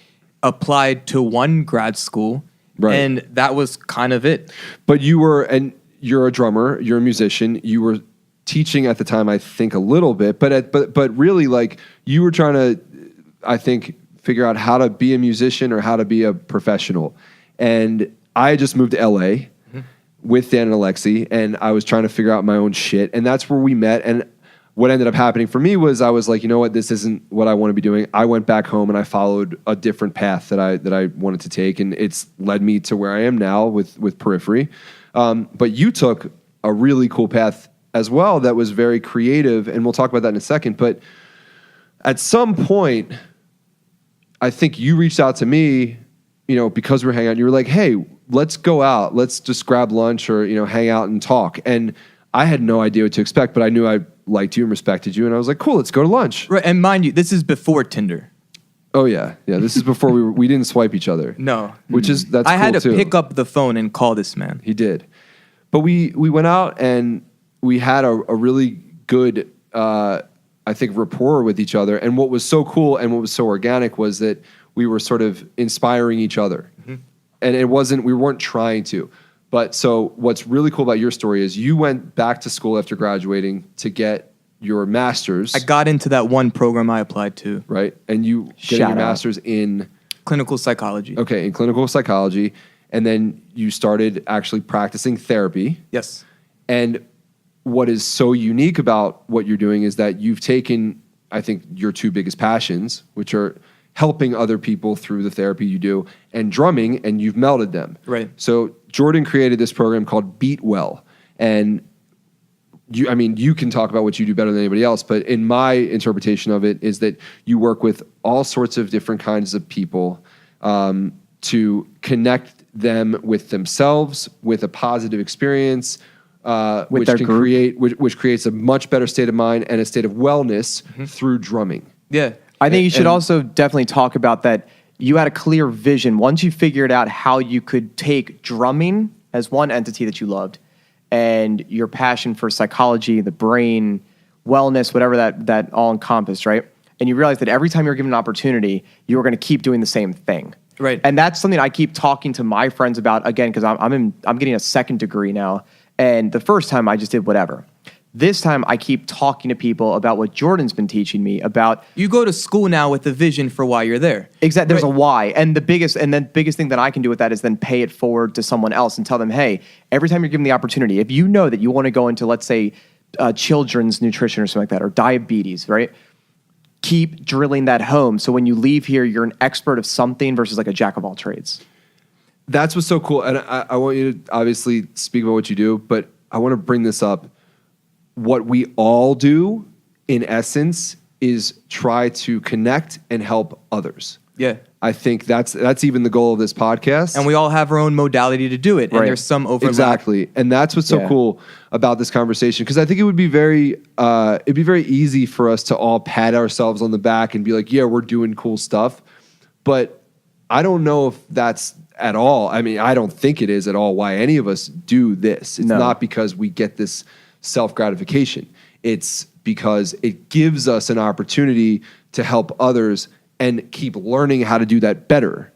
S2: applied to one grad school, right. And that was kind of it.
S1: But you're a drummer, you're a musician, you were teaching at the time, I think a little bit, but really like you were trying to, I think, figure out how to be a musician or how to be a professional. And I just moved to LA with Dan and Alexi, and I was trying to figure out my own shit. And that's where we met. And what ended up happening for me was I was like, you know what, this isn't what I want to be doing. I went back home and I followed a different path that I wanted to take, and it's led me to where I am now with Periphery. But you took a really cool path as well that was very creative, and we'll talk about that in a second. But at some point, I think you reached out to me, because we're hanging out. You were like, hey, let's go out. Let's just grab lunch or, hang out and talk. And I had no idea what to expect, but I knew I liked you and respected you. And I was like, cool, let's go to lunch.
S2: Right. And mind you, this is before Tinder.
S1: Oh, yeah. Yeah, this is before we didn't swipe each other.
S2: No.
S1: That's
S2: I had to
S1: too.
S2: pick up the phone and call this man.
S1: He did. But we went out and we had a really good, I think, rapport with each other. And what was so cool and what was so organic was that we were sort of inspiring each other. Mm-hmm. And we weren't trying to. But so what's really cool about your story is you went back to school after graduating to get your master's.
S2: I got into that one program I applied to.
S1: Right. And you getting your master's in?
S2: Clinical psychology.
S1: Okay, in clinical psychology. And then you started actually practicing therapy.
S2: Yes.
S1: And what is so unique about what you're doing is that you've taken, I think, your two biggest passions, which are helping other people through the therapy you do, and drumming, and you've melded them.
S2: Right.
S1: So Jordan created this program called Beat Well. And you can talk about what you do better than anybody else, but in my interpretation of it is that you work with all sorts of different kinds of people to connect them with themselves, with a positive experience, which creates a much better state of mind and a state of wellness through drumming.
S2: Yeah.
S3: I think you should also definitely talk about that. You had a clear vision. Once you figured out how you could take drumming as one entity that you loved and your passion for psychology, the brain, wellness, whatever that all encompassed, right? And you realized that every time you're given an opportunity, you were going to keep doing the same thing.
S2: Right.
S3: And that's something I keep talking to my friends about, again, because I'm getting a second degree now. And the first time I just did whatever. This time I keep talking to people about what Jordan's been teaching me about.
S2: You go to school now with a vision for why you're there.
S3: Exactly. There's a why. And the biggest thing that I can do with that is then pay it forward to someone else and tell them, hey, every time you're given the opportunity, if you know that you want to go into, let's say, children's nutrition or something like that, or diabetes, right? Keep drilling that home. So when you leave here, you're an expert of something versus like a jack of all trades.
S1: That's what's so cool. And I want you to obviously speak about what you do, but I want to bring this up. What we all do, in essence, is try to connect and help others.
S2: Yeah.
S1: I think that's even the goal of this podcast.
S2: And we all have our own modality to do it. Right. And there's some overlap.
S1: Exactly. And that's what's so cool about this conversation. Because I think it would be it'd be very easy for us to all pat ourselves on the back and be like, yeah, we're doing cool stuff. But I don't know if that's at all. I mean, I don't think it is at all why any of us do this. It's
S3: No.
S1: not because we get this self-gratification. It's because it gives us an opportunity to help others and keep learning how to do that better.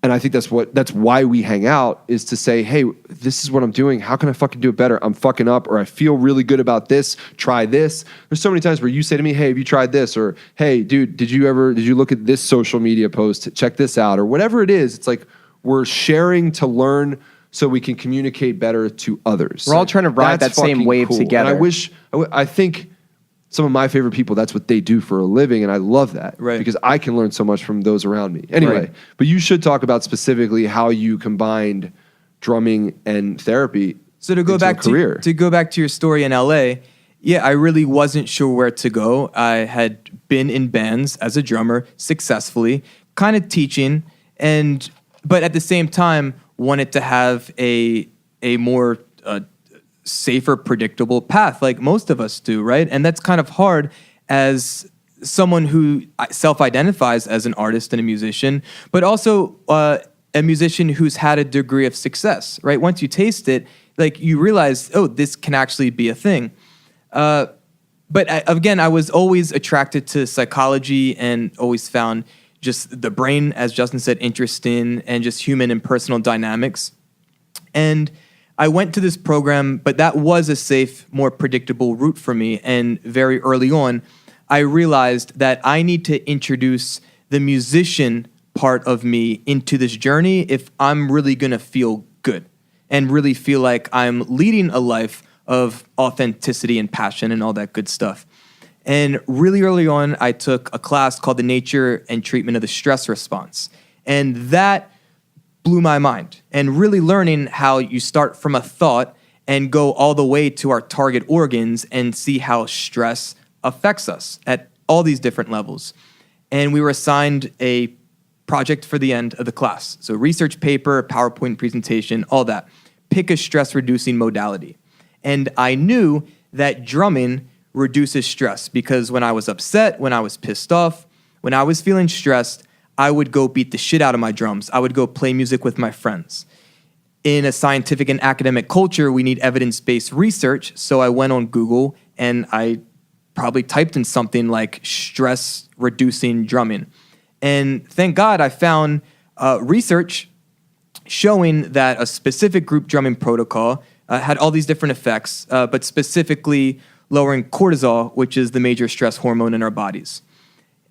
S1: And I think that's why we hang out, is to say, hey, this is what I'm doing. How can I fucking do it better? I'm fucking up, or I feel really good about this. Try this. There's so many times where you say to me, hey, have you tried this? Or, hey, dude, did you look at this social media post? Check this out, or whatever it is. It's like we're sharing to learn so we can communicate better to others.
S3: We're all trying to ride
S1: That's
S3: that same
S1: fucking
S3: wave
S1: cool.
S3: together.
S1: And I think some of my favorite people, that's what they do for a living, and I love that.
S2: Right.
S1: Because I can learn so much from those around me. Anyway,
S3: Right.
S1: but you should talk about specifically how you combined drumming and therapy.
S2: So to go
S1: into a
S2: back
S1: career.
S2: to go back to your story in LA, yeah, I really wasn't sure where to go. I had been in bands as a drummer successfully, kind of teaching, but at the same time wanted to have a more safer, predictable path, like most of us do, right? And that's kind of hard as someone who self-identifies as an artist and a musician, but also a musician who's had a degree of success, right? Once you taste it, like you realize, oh, this can actually be a thing. But again, I was always attracted to psychology and always found just the brain, as Justin said, interesting, and just human and personal dynamics. And I went to this program, but that was a safe, more predictable route for me. And very early on, I realized that I need to introduce the musician part of me into this journey if I'm really going to feel good and really feel like I'm leading a life of authenticity and passion and all that good stuff. And really early on, I took a class called The Nature and Treatment of the Stress Response. And that blew my mind, and really learning how you start from a thought and go all the way to our target organs and see how stress affects us at all these different levels. And we were assigned a project for the end of the class. So research paper, PowerPoint presentation, all that. Pick a stress-reducing modality. And I knew that drumming reduces stress because when I was upset, when I was pissed off, when I was feeling stressed, I would go beat the shit out of my drums. I would go play music with my friends. In a scientific and academic culture, we need evidence-based research. So I went on Google and I probably typed in something like stress-reducing drumming. And thank God I found research showing that a specific group drumming protocol had all these different effects, but specifically lowering cortisol, which is the major stress hormone in our bodies.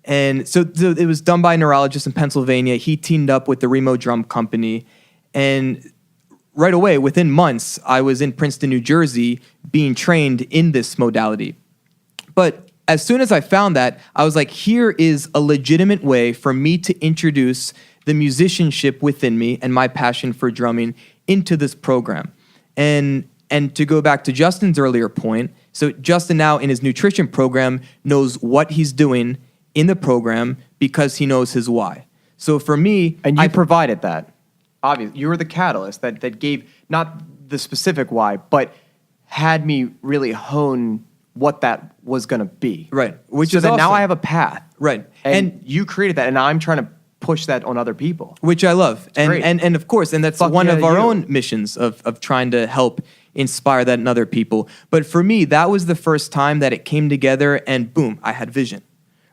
S2: And so it was done by a neurologist in Pennsylvania. He teamed up with the Remo Drum Company. And right away, within months, I was in Princeton, New Jersey, being trained in this modality. But as soon as I found that, I was like, here is a legitimate way for me to introduce the musicianship within me and my passion for drumming into this program. And to go back to Justin's earlier point, so Justin now in his nutrition program knows what he's doing in the program because he knows his why. So for me...
S3: And you provided that. Obviously, you were the catalyst that gave, not the specific why, but had me really hone what that was going to be.
S2: Right. Which
S3: so
S2: is
S3: that now
S2: awesome.
S3: I have a path.
S2: Right.
S3: And you created that, and now I'm trying to push that on other people.
S2: Which I love.
S3: Great.
S2: And of course, and that's
S3: Fuck
S2: one
S3: yeah,
S2: of our
S3: you.
S2: own missions of trying to help inspire that in other people. But for me, that was the first time that it came together and boom, I had vision.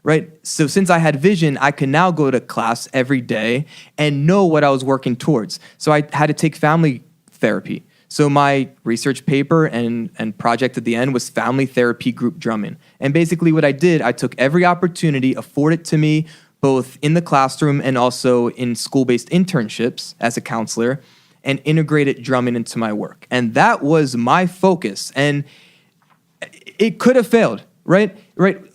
S2: Right? So since I had vision, I could now go to class every day and know what I was working towards. So I had to take family therapy. So my research paper and project at the end was family therapy group drumming. And basically what I did, I took every opportunity afforded to me, both in the classroom and also in school-based internships as a counselor, and integrated drumming into my work. And that was my focus. And it could have failed. Right.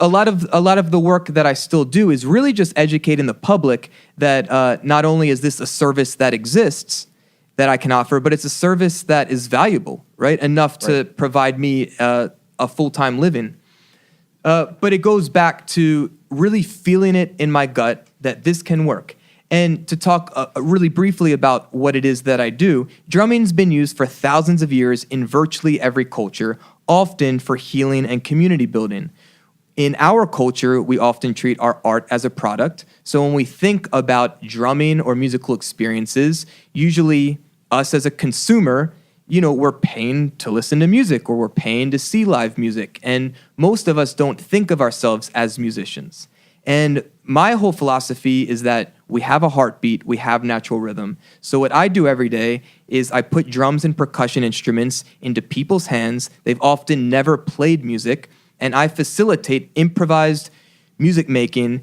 S2: A lot of the work that I still do is really just educating the public that not only is this a service that exists that I can offer, but it's a service that is valuable, right? Enough to provide me a full-time living. But it goes back to really feeling it in my gut that this can work. And to talk really briefly about what it is that I do, drumming's been used for thousands of years in virtually every culture, often for healing and community building. in our culture, we often treat our art as a product. So when we think about drumming or musical experiences, usually us as a consumer, we're paying to listen to music or we're paying to see live music. And most of us don't think of ourselves as musicians. And my whole philosophy is that we have a heartbeat, we have natural rhythm. So what I do every day is I put drums and percussion instruments into people's hands. They've often never played music, and I facilitate improvised music making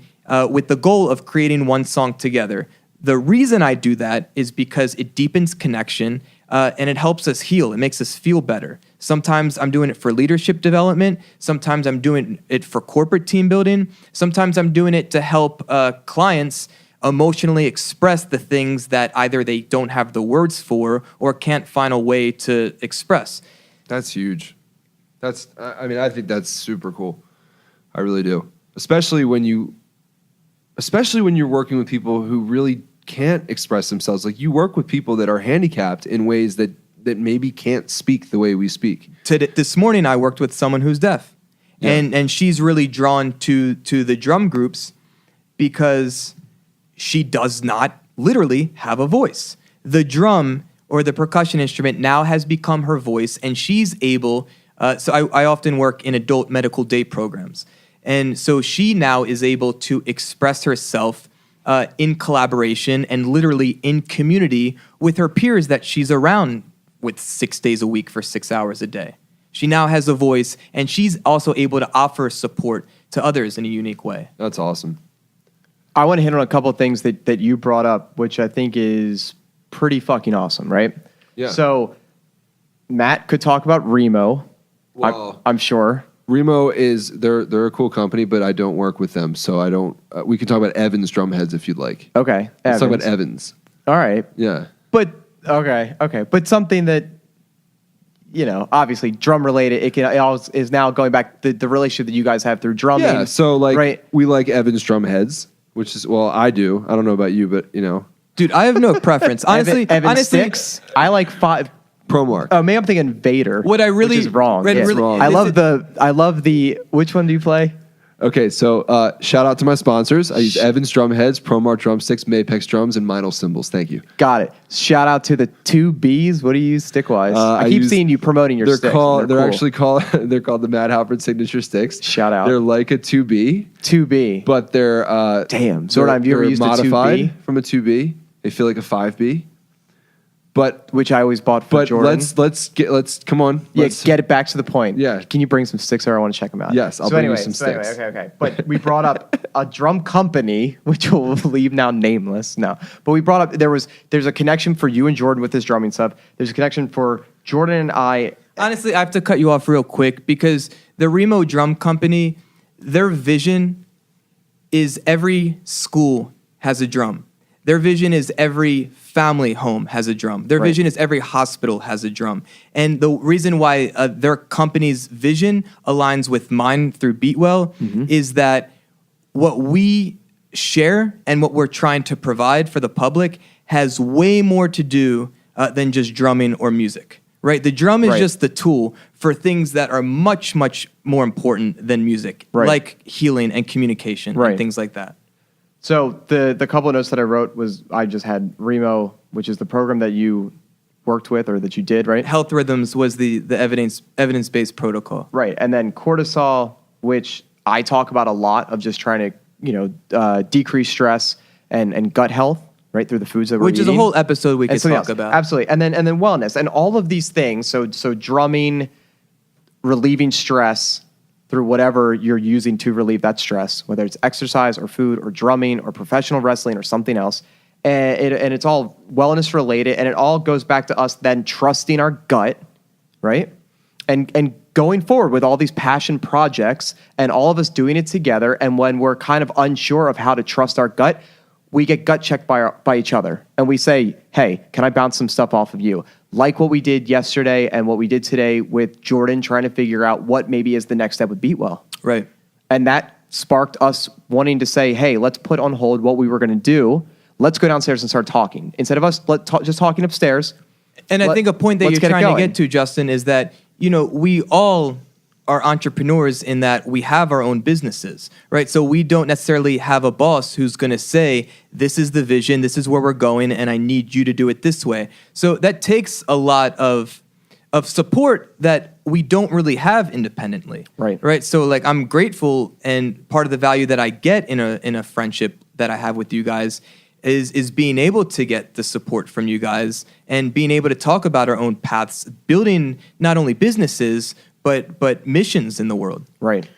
S2: with the goal of creating one song together. The reason I do that is because it deepens connection and it helps us heal. It makes us feel better. Sometimes I'm doing it for leadership development. Sometimes I'm doing it for corporate team building. Sometimes I'm doing it to help clients emotionally express the things that either they don't have the words for or can't find a way to express.
S1: That's huge. I think that's super cool. I really do. Especially when you're working with people who really can't express themselves. Like, you work with people that are handicapped in ways that maybe can't speak the way we speak.
S2: This morning, I worked with someone who's deaf, and she's really drawn to the drum groups because she does not literally have a voice. The drum or the percussion instrument now has become her voice, and she's able. So I often work in adult medical day programs, and so she now is able to express herself in collaboration and literally in community with her peers that she's around with 6 days a week for 6 hours a day. She now has a voice, and she's also able to offer support to others in a unique way.
S1: That's awesome.
S3: I want to hit on a couple of things that you brought up, which I think is pretty fucking awesome, right?
S1: Yeah.
S3: So Matt could talk about Remo,
S1: Well,
S3: I'm sure.
S1: Remo they're a cool company, but I don't work with them, so I don't. We can talk about Evans Drumheads if you'd like.
S3: Okay,
S1: Let's talk about Evans.
S3: All right.
S1: Yeah.
S3: But okay, but something that obviously drum related. It is now going back the relationship that you guys have through drumming.
S1: Yeah. So
S3: right?
S1: we like Evans Drumheads, which is I do. I don't know about you, but
S2: Dude, I have no preference. Honestly,
S3: Evan Sticks. I like five.
S1: ProMark.
S3: Oh, maybe I'm thinking Vader.
S2: What I really
S3: which is wrong.
S2: read
S3: Yeah.
S2: really-
S1: wrong.
S3: I love the. Which one do you play?
S1: Okay, so shout out to my sponsors. I use Evans Drumheads, ProMark Drumsticks, Mapex Drums, and Meinl Cymbals. Thank you.
S3: Got it. Shout out to the 2Bs. What do you use stickwise? I keep seeing you promoting your sticks.
S1: They're
S3: cool.
S1: actually called the Mad Halpern Signature Sticks.
S3: Shout out.
S1: They're like a 2B,
S3: 2B.
S1: but they're
S3: Damn. Zordon, have you ever
S1: they're
S3: used a
S1: modified
S3: 2B?
S1: from a 2B. They feel like a 5B. But
S3: Which I always bought for Jordan.
S1: let's come on.
S3: Get it back to the point.
S1: Yeah.
S3: Can you bring some sticks or I want to check them out?
S1: Yes, I'll bring you some sticks.
S3: Okay. But we brought up a drum company, which we'll leave now nameless. No. But we brought up there's a connection for you and Jordan with this drumming stuff. There's a connection for Jordan and I.
S2: Honestly, I have to cut you off real quick because the Remo Drum Company, their vision is every school has a drum. Their vision is every family home has a drum. Their vision is every hospital has a drum. And the reason why their company's vision aligns with mine through Beatwell is that what we share and what we're trying to provide for the public has way more to do than just drumming or music. Right? The drum is just the tool for things that are much, much more important than music, like healing and communication and things like that.
S3: So the couple of notes that I wrote was I just had Remo, which is the program that you worked with or that you did, right?
S2: Health Rhythms was the evidence-based protocol.
S3: Right. And then cortisol, which I talk about a lot of just trying to, decrease stress and gut health, right, through the foods that we're eating.
S2: Which is a whole episode we could talk about.
S3: Absolutely. And then wellness and all of these things. So drumming, relieving stress through whatever you're using to relieve that stress, whether it's exercise or food or drumming or professional wrestling or something else. And it's all wellness related. And it all goes back to us then trusting our gut, right? And going forward with all these passion projects and all of us doing it together. And when we're kind of unsure of how to trust our gut, we get gut checked by each other. And we say, hey, can I bounce some stuff off of you? Like what we did yesterday and what we did today with Jordan trying to figure out what maybe is the next step with Beatwell.
S2: Right.
S3: And that sparked us wanting to say, hey, let's put on hold what we were going to do. Let's go downstairs and start talking. Instead of us just talking upstairs.
S2: And I think a point that you're trying to get to, Justin, is that, we all are entrepreneurs in that we have our own businesses, right? So we don't necessarily have a boss who's going to say, this is the vision, this is where we're going, and I need you to do it this way. So that takes a lot of support that we don't really have independently. Right. So like I'm grateful, and part of the value that I get in a friendship that I have with you guys is being able to get the support from you guys and being able to talk about our own paths, building not only businesses but missions in the world.
S3: Right.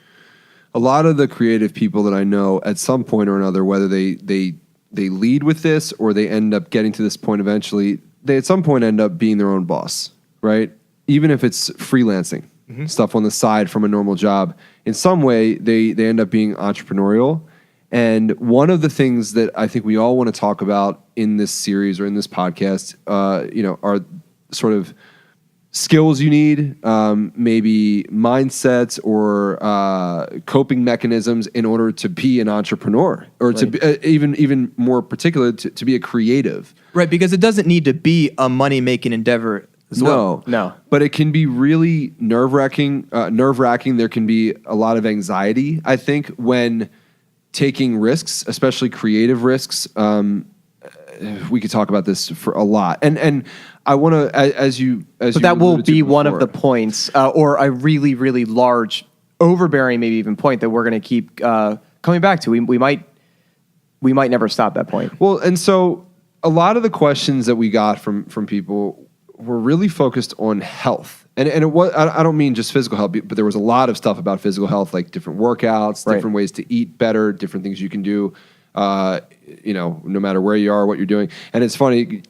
S1: A lot of the creative people that I know at some point or another, whether they lead with this or they end up getting to this point eventually, they at some point end up being their own boss, right? Even if it's freelancing, stuff on the side from a normal job, in some way they end up being entrepreneurial. And one of the things that I think we all want to talk about in this series or in this podcast, are sort of skills you need, maybe mindsets or coping mechanisms in order to be an entrepreneur, or to be, even more particular, to be a creative.
S2: Right, because it doesn't need to be a money-making endeavor as well.
S3: No.
S1: But it can be really nerve-wracking. There can be a lot of anxiety, I think, when taking risks, especially creative risks. We could talk about this for a lot, and I want to, but
S3: that will be one of the points, or a really, really large, overbearing, maybe even point that we're going to keep coming back to. We might never stop that point.
S1: Well, and so a lot of the questions that we got from people were really focused on health. And it was, I don't mean just physical health, but there was a lot of stuff about physical health, like different workouts, different ways to eat better, different things you can do, no matter where you are, what you're doing. And it's funny.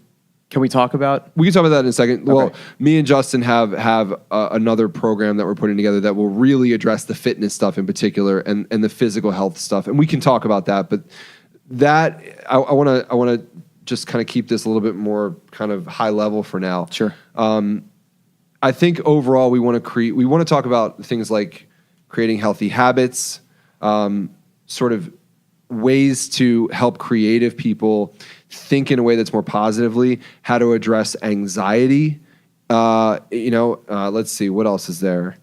S3: Can we talk about?
S1: We can talk about that in a second. Okay. Well, me and Justin have another program that we're putting together that will really address the fitness stuff in particular and the physical health stuff. And we can talk about that. But that I want to just kind of keep this a little bit more kind of high level for now.
S3: Sure.
S1: I think overall we want to talk about things like creating healthy habits, sort of ways to help creative people think in a way that's more positively, how to address anxiety. Let's see, what else is there?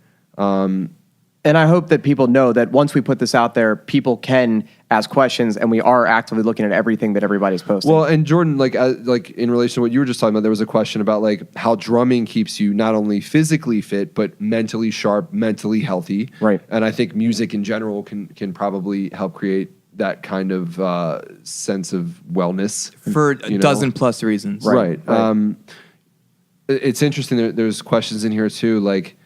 S3: And I hope that people know that once we put this out there, people can ask questions, and we are actively looking at everything that everybody's posting.
S1: Well, and Jordan, like in relation to what you were just talking about, there was a question about like how drumming keeps you not only physically fit but mentally sharp, mentally healthy.
S3: Right.
S1: And I think music in general can probably help create that kind of sense of wellness
S2: for a dozen plus reasons.
S1: Right. It's interesting. There's questions in here too, like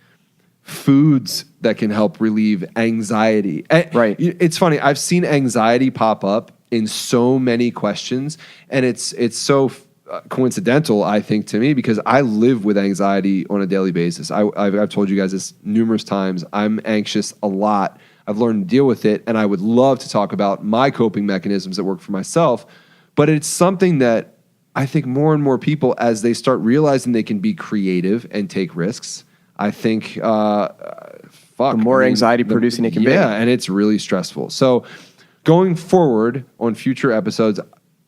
S1: foods that can help relieve anxiety.
S3: Right.
S1: It's funny. I've seen anxiety pop up in so many questions, and it's so coincidental, I think, to me, because I live with anxiety on a daily basis. I've told you guys this numerous times. I'm anxious a lot. I've learned to deal with it, and I would love to talk about my coping mechanisms that work for myself. But it's something that I think more and more people, as they start realizing they can be creative and take risks, I think,
S3: the more anxiety-producing it can be.
S1: Yeah, and it's really stressful. So going forward on future episodes,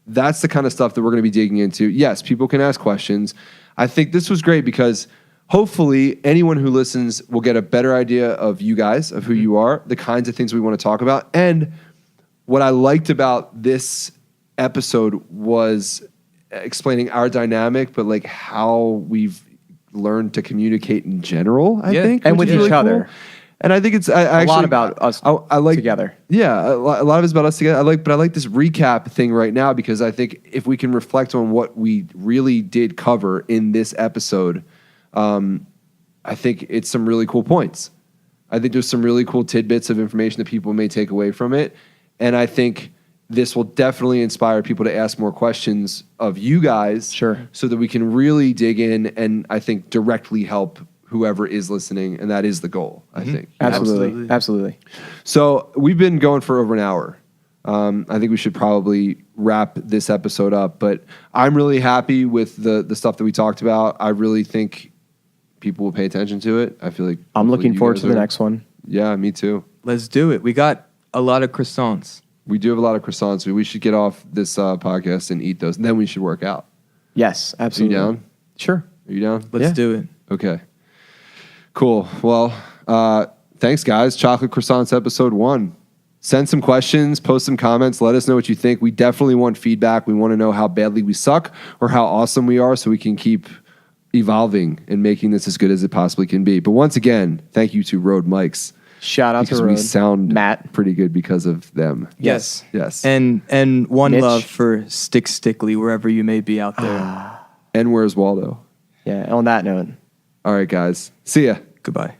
S1: that's the kind of stuff that we're going to be digging into. Yes, people can ask questions. I think this was great because hopefully anyone who listens will get a better idea of you guys, of who you are, the kinds of things we want to talk about. And what I liked about this episode was explaining our dynamic, but like how we've learned to communicate in general, I think.
S3: And with each other.
S1: Cool. And I think it's a
S3: lot about us together.
S1: Yeah, a lot of it's about us together. But I like this recap thing right now because I think if we can reflect on what we really did cover in this episode, I think it's some really cool points. I think there's some really cool tidbits of information that people may take away from it. And I think this will definitely inspire people to ask more questions of you guys.
S3: Sure.
S1: So that we can really dig in and I think directly help whoever is listening. And that is the goal, I think.
S3: Absolutely.
S1: So we've been going for over an hour. I think we should probably wrap this episode up. But I'm really happy with the stuff that we talked about. I really think people will pay attention to it. I feel like
S3: I'm looking forward to the next one.
S1: Yeah, me too.
S2: Let's do it. We got a lot of croissants.
S1: We do have a lot of croissants. We should get off this podcast and eat those. And then we should work out.
S3: Yes, absolutely.
S1: Are you down?
S3: Sure.
S1: Are you down?
S2: Let's do it.
S1: Okay. Cool. Well, thanks, guys. Chocolate Croissants episode 1. Send some questions, post some comments, let us know what you think. We definitely want feedback. We want to know how badly we suck or how awesome we are so we can keep evolving and making this as good as it possibly can be. But once again, thank you to Rode Mics.
S3: Shout out
S1: because
S3: to Rode.
S1: we sound
S3: Matt.
S1: pretty good because of them.
S2: Yes.
S1: Yes.
S2: And one
S3: Mitch.
S2: love for Stick Stickly, wherever you may be out there.
S1: And where's Waldo?
S3: Yeah, on that note.
S1: All right, guys. See ya.
S2: Goodbye.